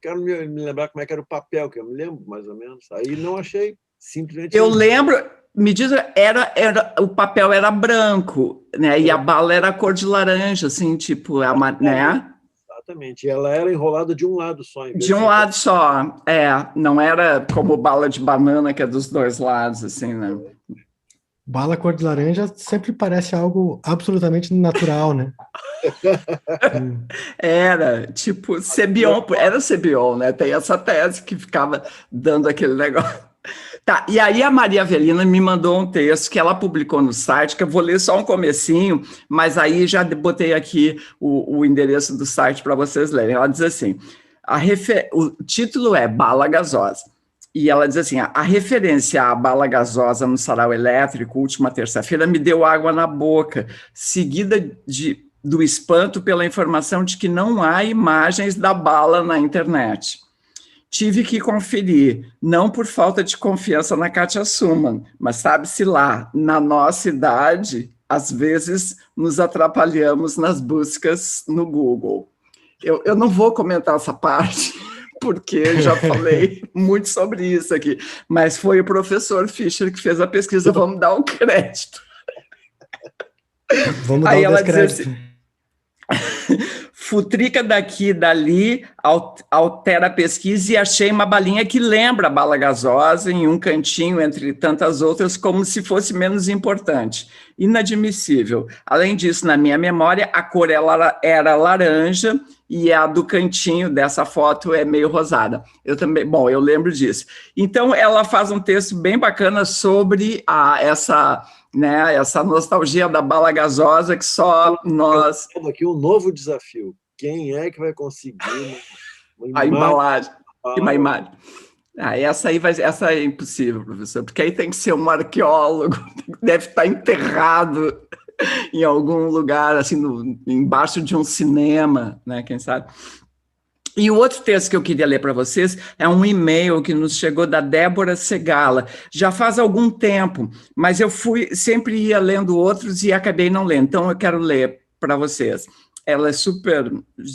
quero me lembrar como é que era o papel, que eu me lembro, mais ou menos, aí não achei, simplesmente... Eu lembro, me diz, o papel era branco, né, e a bala era cor de laranja, assim, tipo, né? Exatamente, e ela era enrolada de um lado só. De um lado só, não era como bala de banana, que é dos dois lados, assim, né? Bala cor de laranja sempre parece algo absolutamente natural, né? Era, tipo, Cebion, era Cebion, né? Tem essa tese que ficava dando aquele negócio. Tá, e aí a Maria Avelina me mandou um texto que ela publicou no site, que eu vou ler só um comecinho, mas aí já botei aqui o endereço do site para vocês lerem. Ela diz assim, o título é Bala Gasosa, e ela diz assim, a referência à bala gasosa no sarau elétrico, última terça-feira, me deu água na boca, seguida do espanto pela informação de que não há imagens da bala na internet. Tive que conferir, não por falta de confiança na Kátia Suman, mas sabe-se lá, na nossa idade, às vezes nos atrapalhamos nas buscas no Google. Eu não vou comentar essa parte, porque eu já falei muito sobre isso aqui, mas foi o professor Fischer que fez a pesquisa, vamos dar um crédito. Vamos dar um descrédito. Futrica daqui e dali, altera a pesquisa e achei uma balinha que lembra a bala gasosa em um cantinho entre tantas outras, como se fosse menos importante. Inadmissível. Além disso, na minha memória, a cor era laranja e a do cantinho dessa foto é meio rosada. Eu também, bom, eu lembro disso. Então, ela faz um texto bem bacana sobre essa nostalgia da bala gasosa que só nós... Aqui um novo desafio. Quem é que vai conseguir a embalagem? Uma imagem. Essa é impossível, professor, porque aí tem que ser um arqueólogo, deve estar enterrado em algum lugar, assim, embaixo de um cinema, né? Quem sabe? E o outro texto que eu queria ler para vocês é um e-mail que nos chegou da Débora Segala. Já faz algum tempo, mas eu sempre ia lendo outros e acabei não lendo. Então, eu quero ler para vocês. Ela é super,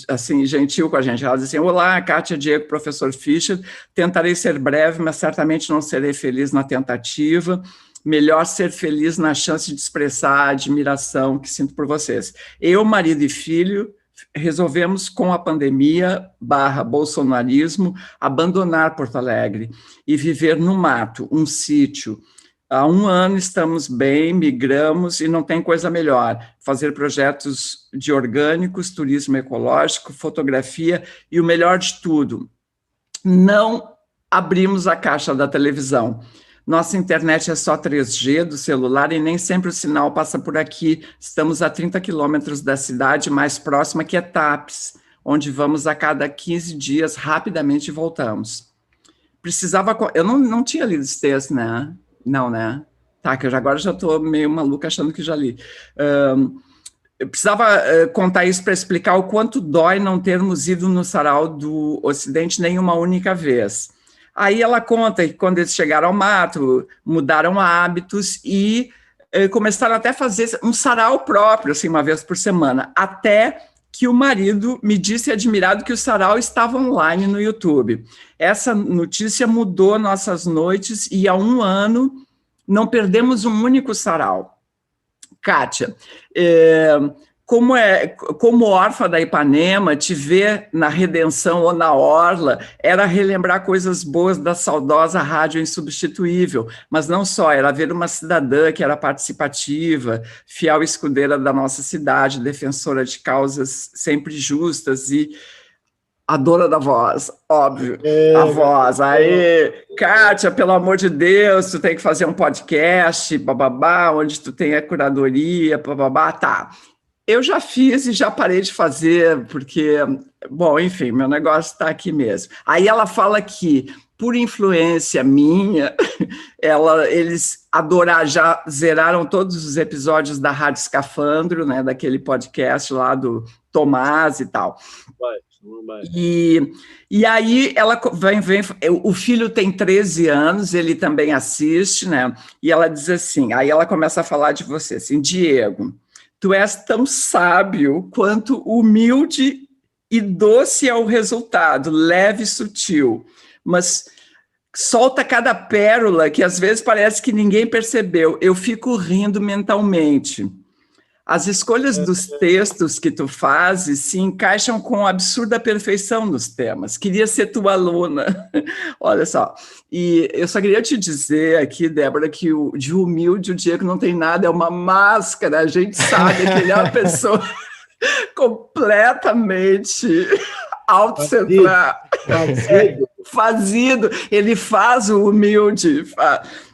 assim, gentil com a gente. Ela diz assim, olá, Kátia, Diego, professor Fischer. Tentarei ser breve, mas certamente não serei feliz na tentativa. Melhor ser feliz na chance de expressar a admiração que sinto por vocês. Eu, marido e filho, resolvemos, com a pandemia /bolsonarismo, abandonar Porto Alegre e viver no mato, um sítio. Há 1 ano estamos bem, migramos e não tem coisa melhor. Fazer projetos de orgânicos, turismo ecológico, fotografia e o melhor de tudo, não abrimos a caixa da televisão. Nossa internet é só 3G do celular e nem sempre o sinal passa por aqui. Estamos a 30 quilômetros da cidade mais próxima, que é Tapes, onde vamos a cada 15 dias, rapidamente voltamos. Precisava... Eu não tinha lido esse texto, né? Não, né? Tá, que agora já estou meio maluca achando que já li. Eu precisava contar isso para explicar o quanto dói não termos ido no sarau do Ocidente nenhuma única vez. Aí ela conta que quando eles chegaram ao mato, mudaram hábitos e começaram até a fazer um sarau próprio, assim, uma vez por semana, até que o marido me disse admirado que o sarau estava online no YouTube. Essa notícia mudou nossas noites e há 1 ano não perdemos um único sarau. Kátia, como órfã da Ipanema, te ver na Redenção ou na Orla era relembrar coisas boas da saudosa rádio insubstituível, mas não só, era ver uma cidadã que era participativa, fiel escudeira da nossa cidade, defensora de causas sempre justas e A dona da voz, óbvio, a voz. Aí, Kátia, pelo amor de Deus, tu tem que fazer um podcast, bababá, onde tu tem a curadoria, bababá, tá. Eu já fiz e já parei de fazer, porque, bom, enfim, meu negócio está aqui mesmo. Aí ela fala que, por influência minha, eles já zeraram todos os episódios da Rádio Escafandro, né, daquele podcast lá do Tomás e tal. E aí ela vem, o filho tem 13 anos, ele também assiste, né? E ela diz assim, aí ela começa a falar de você, assim, Diego, tu és tão sábio quanto humilde e doce é o resultado, leve e sutil, mas solta cada pérola que às vezes parece que ninguém percebeu, eu fico rindo mentalmente. As escolhas dos textos que tu fazes se encaixam com absurda perfeição nos temas. Queria ser tua aluna. Olha só. E eu só queria te dizer aqui, Débora, que de humilde o Diego não tem nada, é uma máscara. A gente sabe que ele é uma pessoa completamente autocentrada. Fazido. Ele faz o humilde.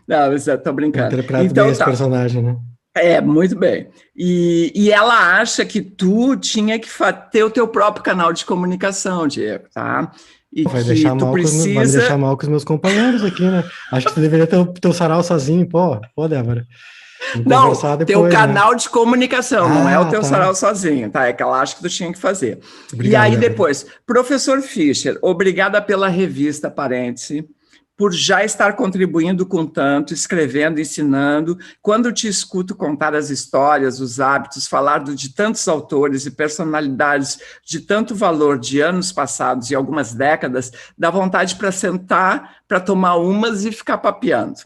Não, estou brincando. Interpreta então, bem esse personagem, né? Muito bem. E ela acha que tu tinha que ter o teu próprio canal de comunicação, Diego, tá? E vai me deixar mal com os meus companheiros aqui, né? Acho que tu deveria ter o teu sarau sozinho, pô, Débora. Não, teu canal de comunicação, não é o teu sarau sozinho, tá? É que ela acha que tu tinha que fazer. Obrigado, e aí Débora. Depois, professor Fischer, obrigada pela revista, parêntese, por já estar contribuindo com tanto, escrevendo, ensinando. Quando te escuto contar as histórias, os hábitos, falar de tantos autores e personalidades de tanto valor de anos passados e algumas décadas, dá vontade para sentar, para tomar umas e ficar papeando.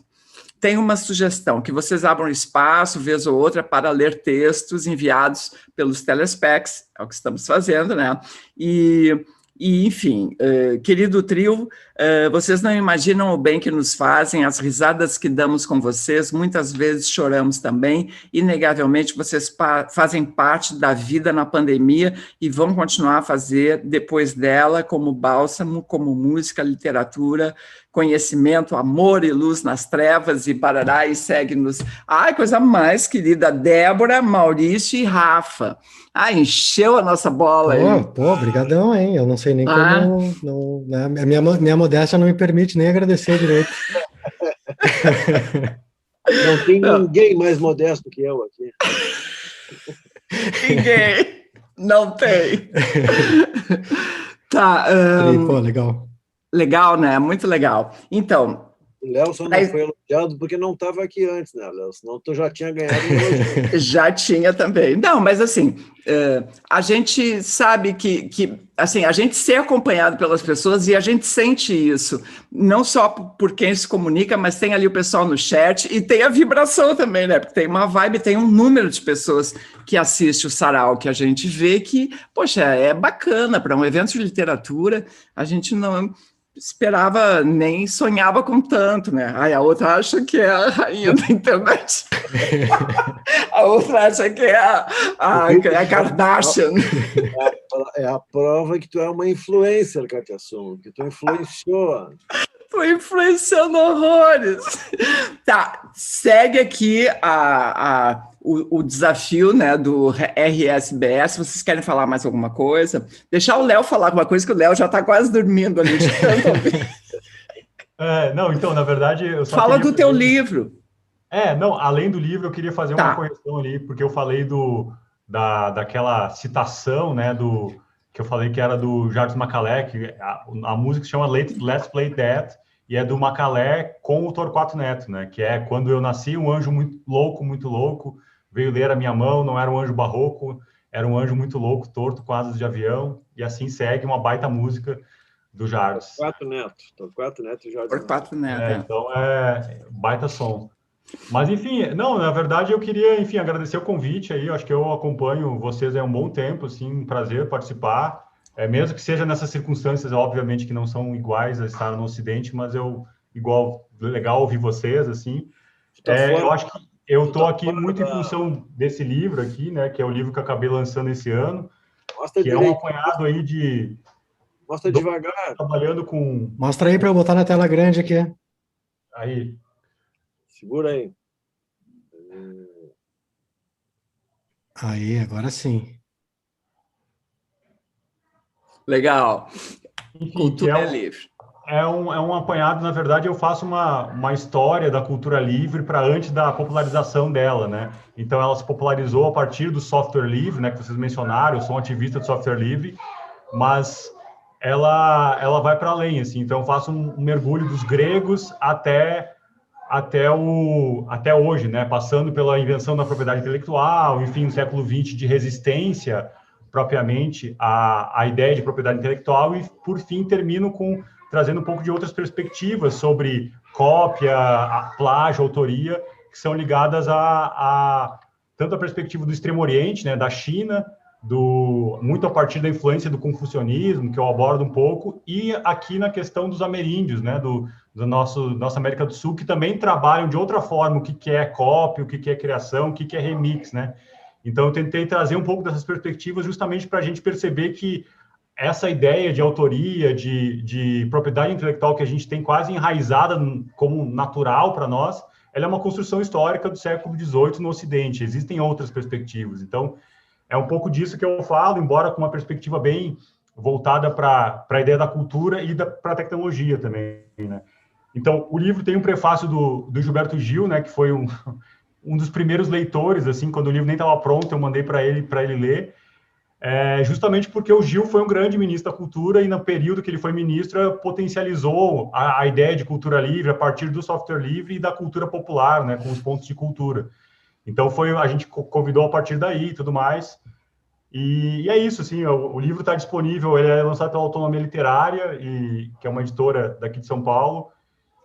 Tem uma sugestão, que vocês abram espaço, vez ou outra, para ler textos enviados pelos telespecs, é o que estamos fazendo, né? E, enfim, querido trio, vocês não imaginam o bem que nos fazem, as risadas que damos com vocês, muitas vezes choramos também, inegavelmente vocês fazem parte da vida na pandemia e vão continuar a fazer depois dela como bálsamo, como música, literatura, conhecimento, amor e luz nas trevas e barará e segue-nos. Ai, coisa mais querida, Débora, Maurício e Rafa. Encheu a nossa bola aí. Brigadão, hein? Eu não sei nem como... a minha modéstia não me permite nem agradecer direito. Não tem ninguém mais modesto que eu aqui. Ninguém. Não tem. Tá. Legal. Legal, né? Muito legal. Então... O Léo só não foi elogiado porque não estava aqui antes, né, Léo? Senão tu já tinha ganhado um elogio. Já tinha também. Não, mas assim, a gente sabe que assim, a gente ser acompanhado pelas pessoas e a gente sente isso, não só por quem se comunica, mas tem ali o pessoal no chat e tem a vibração também, né? Porque tem uma vibe, tem um número de pessoas que assiste o sarau, que a gente vê que, poxa, é bacana para um evento de literatura, a gente não... esperava, nem sonhava com tanto, né? A outra acha que é a rainha da internet. A outra acha que é a Kardashian. É a prova que tu é uma influencer, Kátia Songo, que tu influenciou. Estou influenciando horrores. Tá, segue aqui o desafio, né, do RSBS. Vocês querem falar mais alguma coisa? Deixar o Léo falar alguma coisa, que o Léo já está quase dormindo ali de tanto ouvir. Não, então, na verdade... eu só fala do teu livro. Não, além do livro, eu queria fazer uma correção ali, porque eu falei daquela citação, né, que eu falei que era do Jarvis Macalé, que a música se chama Let's Play That, e é do Macalé com o Torquato Neto, né, que é Quando Eu Nasci, um anjo muito louco, veio ler a minha mão, não era um anjo barroco, era um anjo muito louco, torto, com asas de avião, e assim segue uma baita música do Jarvis. Torquato Neto e Jarvis. Torquato Neto. Então é baita som. Mas, enfim, não, na verdade eu queria, enfim, agradecer o convite aí, acho que eu acompanho vocês há um bom tempo, assim, um prazer participar, mesmo que seja nessas circunstâncias, obviamente, que não são iguais a estar no Ocidente, mas legal ouvir vocês, assim. Eu acho que eu estou aqui muito em função desse livro aqui, né, que é o livro que eu acabei lançando esse ano, que é um apanhado aí Mostra devagar. Trabalhando com... Mostra aí para eu botar na tela grande aqui. Aí. Segura aí. Aí, agora sim. Legal. Enfim, Cultura livre. É um apanhado, na verdade, eu faço uma história da cultura livre para antes da popularização dela, né? Então, ela se popularizou a partir do software livre, né, que vocês mencionaram, eu sou um ativista do software livre, mas ela vai para além, assim. Então, eu faço um mergulho dos gregos até hoje, né? Passando pela invenção da propriedade intelectual, enfim, no século XX de resistência, propriamente, à ideia de propriedade intelectual, e, por fim, termino trazendo um pouco de outras perspectivas sobre cópia, plágio, autoria, que são ligadas tanto a perspectiva do Extremo Oriente, né, da China, muito a partir da influência do confucionismo, que eu abordo um pouco, e aqui na questão dos ameríndios, né, nossa América do Sul, que também trabalham de outra forma o que é cópia, o que é criação, o que é remix, né? Então, eu tentei trazer um pouco dessas perspectivas justamente para a gente perceber que essa ideia de autoria, de propriedade intelectual que a gente tem quase enraizada como natural para nós, ela é uma construção histórica do século XVIII no Ocidente. Existem outras perspectivas. Então, é um pouco disso que eu falo, embora com uma perspectiva bem voltada para a ideia da cultura e para a tecnologia também, né? Então, o livro tem um prefácio do Gilberto Gil, né, que foi um dos primeiros leitores, assim, quando o livro nem estava pronto, eu mandei para ele ler, justamente porque o Gil foi um grande ministro da cultura e no período que ele foi ministro potencializou a ideia de cultura livre a partir do software livre e da cultura popular, né, com os pontos de cultura. Então a gente convidou a partir daí e tudo mais. E é isso, assim, o livro está disponível, ele é lançado pela Autonomia Literária, que é uma editora daqui de São Paulo,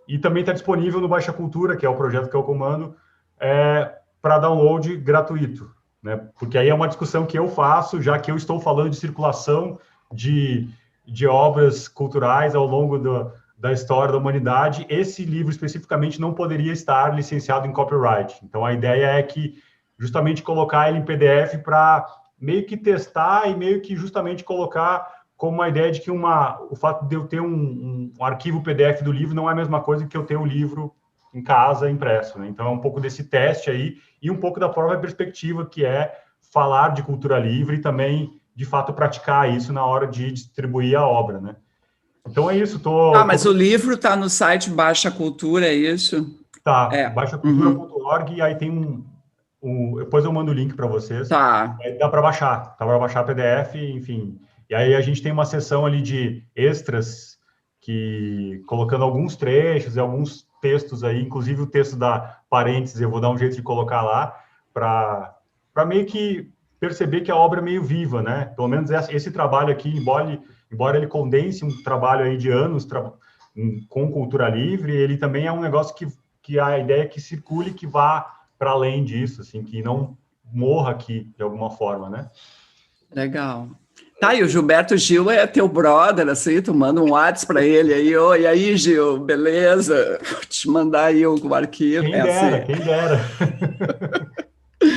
e também está disponível no Baixa Cultura, que é o projeto que eu comando, para download gratuito, né? Porque aí é uma discussão que eu faço, já que eu estou falando de circulação de obras culturais ao longo da história da humanidade. Esse livro especificamente não poderia estar licenciado em copyright. Então, a ideia é que justamente colocar ele em PDF para meio que testar e meio que justamente colocar como uma ideia de que o fato de eu ter um arquivo PDF do livro não é a mesma coisa que eu ter o livro em casa impresso, né? Então, é um pouco desse teste aí e um pouco da própria perspectiva que é falar de cultura livre e também, de fato, praticar isso na hora de distribuir a obra, né? Então, é isso. Mas o livro está no site Baixa Cultura, é isso? Tá, baixacultura.org, e aí tem depois eu mando o link para vocês. Tá. Aí dá para baixar PDF, enfim. E aí a gente tem uma seção ali de extras, colocando alguns trechos e alguns textos aí, inclusive o texto da parênteses, eu vou dar um jeito de colocar lá, para meio que perceber que a obra é meio viva, né? Pelo menos esse trabalho aqui, embora ele condense um trabalho aí de anos com cultura livre, ele também é um negócio que a ideia é que circule, que vá para além disso, assim, que não morra aqui de alguma forma, né? Legal. Tá, e o Gilberto Gil é teu brother, assim, tu manda um WhatsApp para ele aí, e aí, Gil, beleza? Vou te mandar aí o arquivo. Quem dera.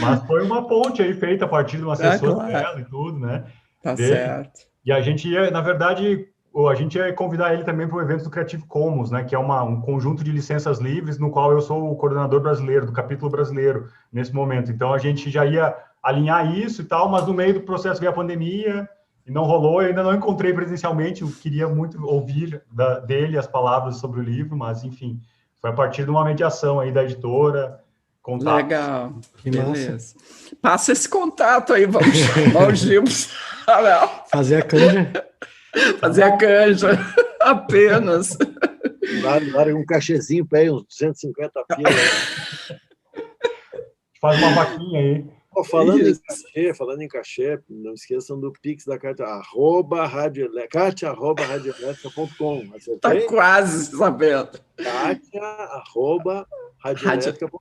Mas foi uma ponte aí feita a partir de uma sessão dela e tudo, né? Tá certo. E a gente ia, na verdade, a gente ia convidar ele também para o evento do Creative Commons, né? Que é um conjunto de licenças livres, no qual eu sou o coordenador brasileiro, do capítulo brasileiro, nesse momento. Então, a gente já ia alinhar isso e tal, mas no meio do processo veio a pandemia, e não rolou, eu ainda não encontrei presencialmente, eu queria muito ouvir dele as palavras sobre o livro, mas, enfim, foi a partir de uma mediação aí da editora, contato. Legal, beleza. Passa esse contato aí, vamos chamar o Gil. Fazer a canja. Fazer a canja, apenas. Larga um cachezinho para aí, uns 250 pila. Faz uma vaquinha aí. Falando em cachê, não esqueçam do Pix da Kátia, @radioelétrica.com. Está quase sabendo. Kátia@radioelétrica.com.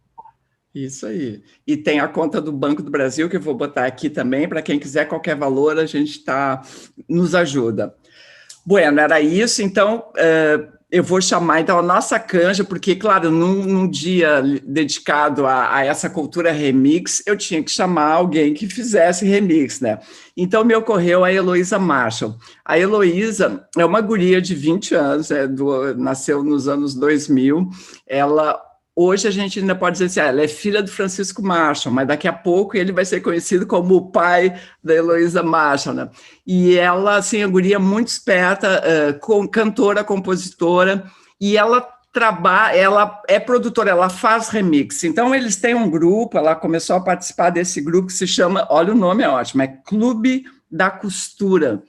Isso aí. E tem a conta do Banco do Brasil, que eu vou botar aqui também, para quem quiser qualquer valor, a gente nos ajuda. Bueno, era isso. Então, Eu vou chamar, então, a nossa canja, porque, claro, num dia dedicado a essa cultura remix, eu tinha que chamar alguém que fizesse remix, né? Então, me ocorreu a Heloísa Marshall. A Heloísa é uma guria de 20 anos, nasceu nos anos 2000. Hoje a gente ainda pode dizer assim, ela é filha do Francisco Marshall, mas daqui a pouco ele vai ser conhecido como o pai da Heloísa Marshall, né? E ela, assim, a guria muito esperta, cantora, compositora, e ela é produtora, ela faz remix. Então, eles têm um grupo, ela começou a participar desse grupo que se chama, olha o nome, é ótimo, é Clube da Costura.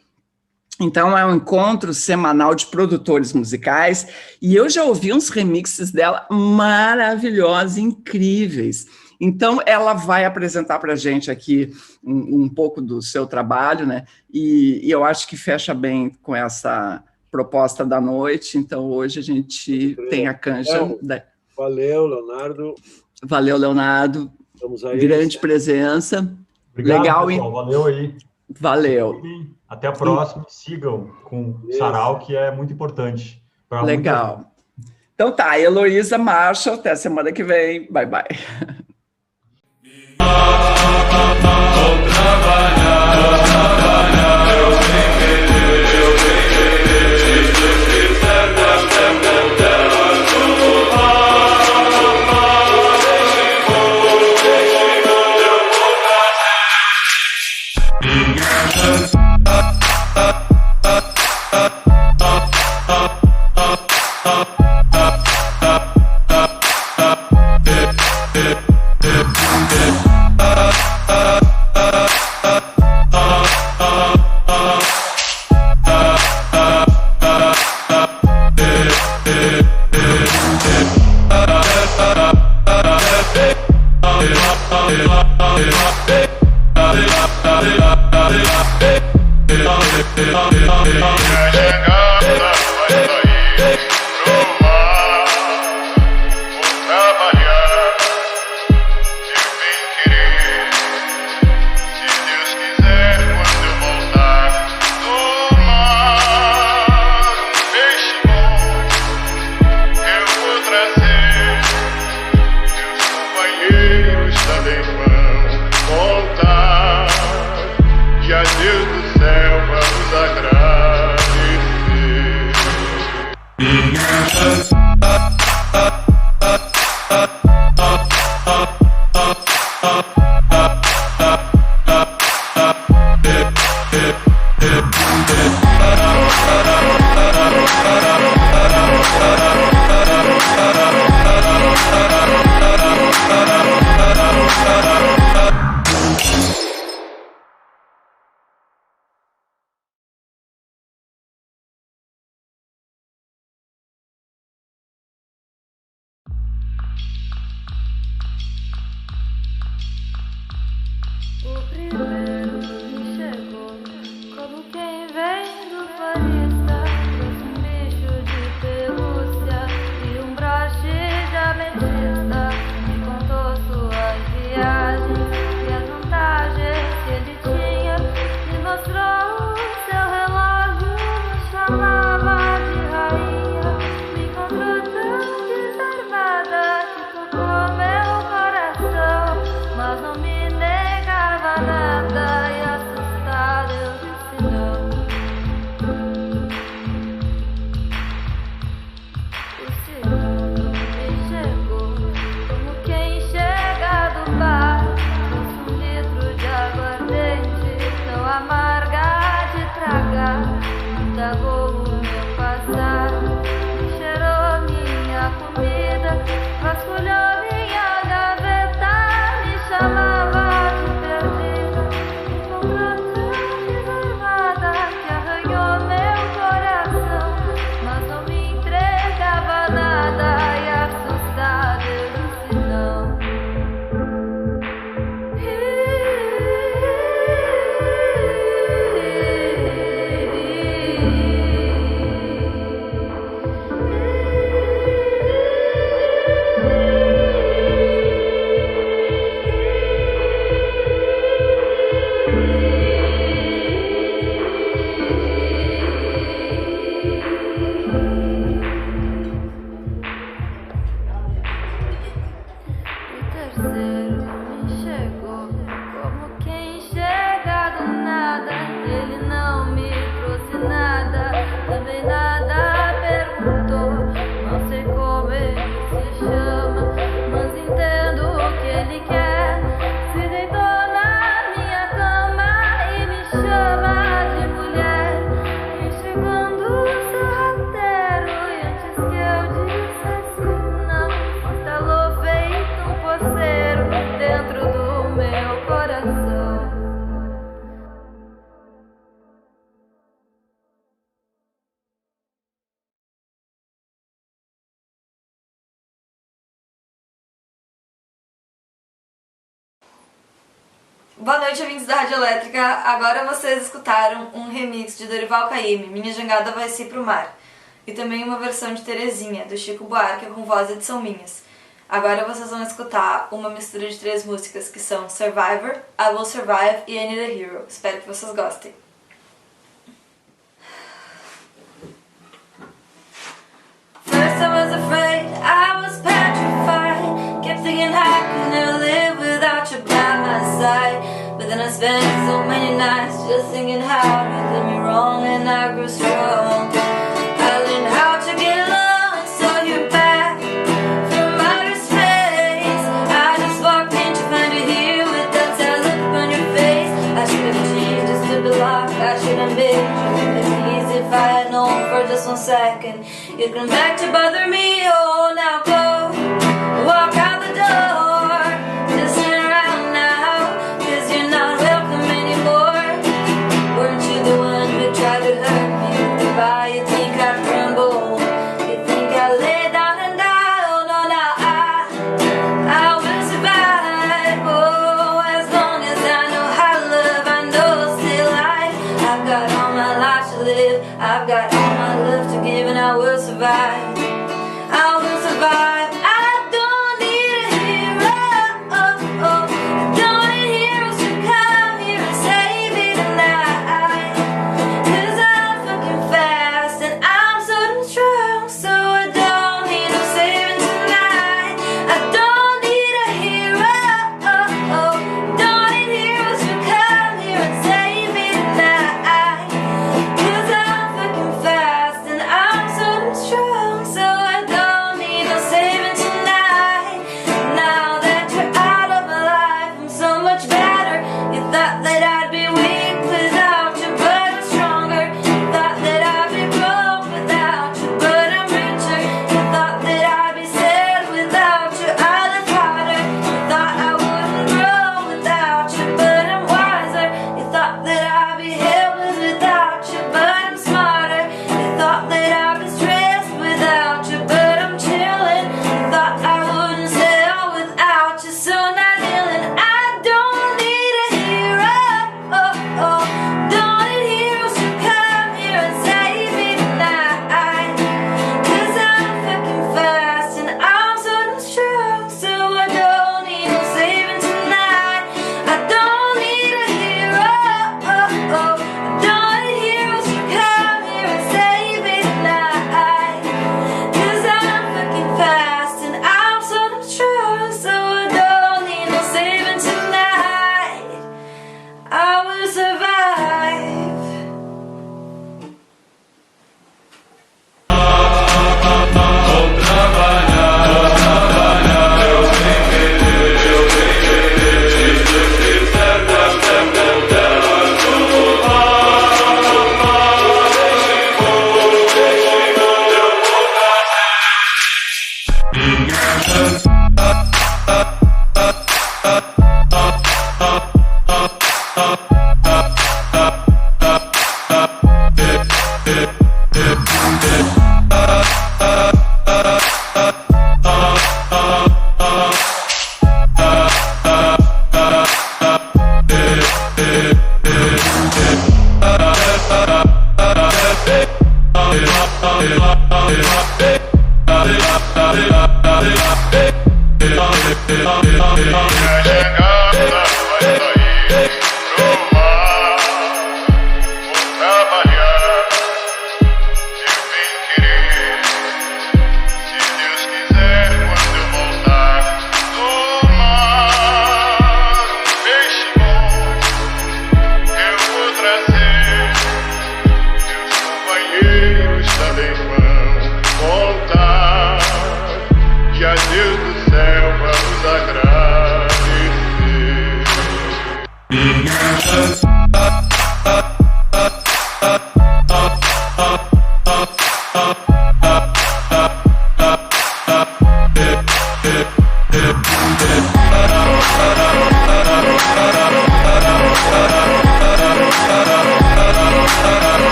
Então, é um encontro semanal de produtores musicais, e eu já ouvi uns remixes dela maravilhosos, incríveis. Então, ela vai apresentar para a gente aqui um pouco do seu trabalho, né? E eu acho que fecha bem com essa proposta da noite. Então, hoje a gente tem a canja. Valeu, Leonardo. Valeu, Leonardo. Estamos aí. Grande presença. Obrigado, legal, pessoal. Valeu aí. Valeu. Até a próxima. Sigam com o Sarau, que é muito importante. Legal. Então tá, Heloísa Marshall, até semana que vem. Bye, bye. terceiro me chegou como quem chega do nada. Ele não me trouxe nada, também nada perguntou. Não sei como ele se chama, mas entendo o que ele quer. Se deitou na minha cama e me chama de mulher, enxergando o sorrateiro. E antes que eu dissesse não, instalou feito um poceiro dentro do meu coração. Boa noite, ouvintes da Rádio Elétrica. Agora vocês escutaram um remix de Dorival Caymmi, Minha Jangada Vai Se Pro Mar, e também uma versão de Terezinha, do Chico Buarque, com voz Edson Minhas. Agora vocês vão escutar uma mistura de 3 músicas que são Survivor, I Will Survive e I Need a Hero. Espero que vocês gostem. First I was afraid, I was petrified. Kept thinking I could never live without you by my side. But then I spent so many nights just thinking how you did me wrong, and I grew strong. I learned how to get along and saw you back from outer space. I just walked in to find you here with that sad look on your face. I should have changed just to belong. I should have made you easy if I had known for just 1 second you'd come back to bother me. Oh, now go.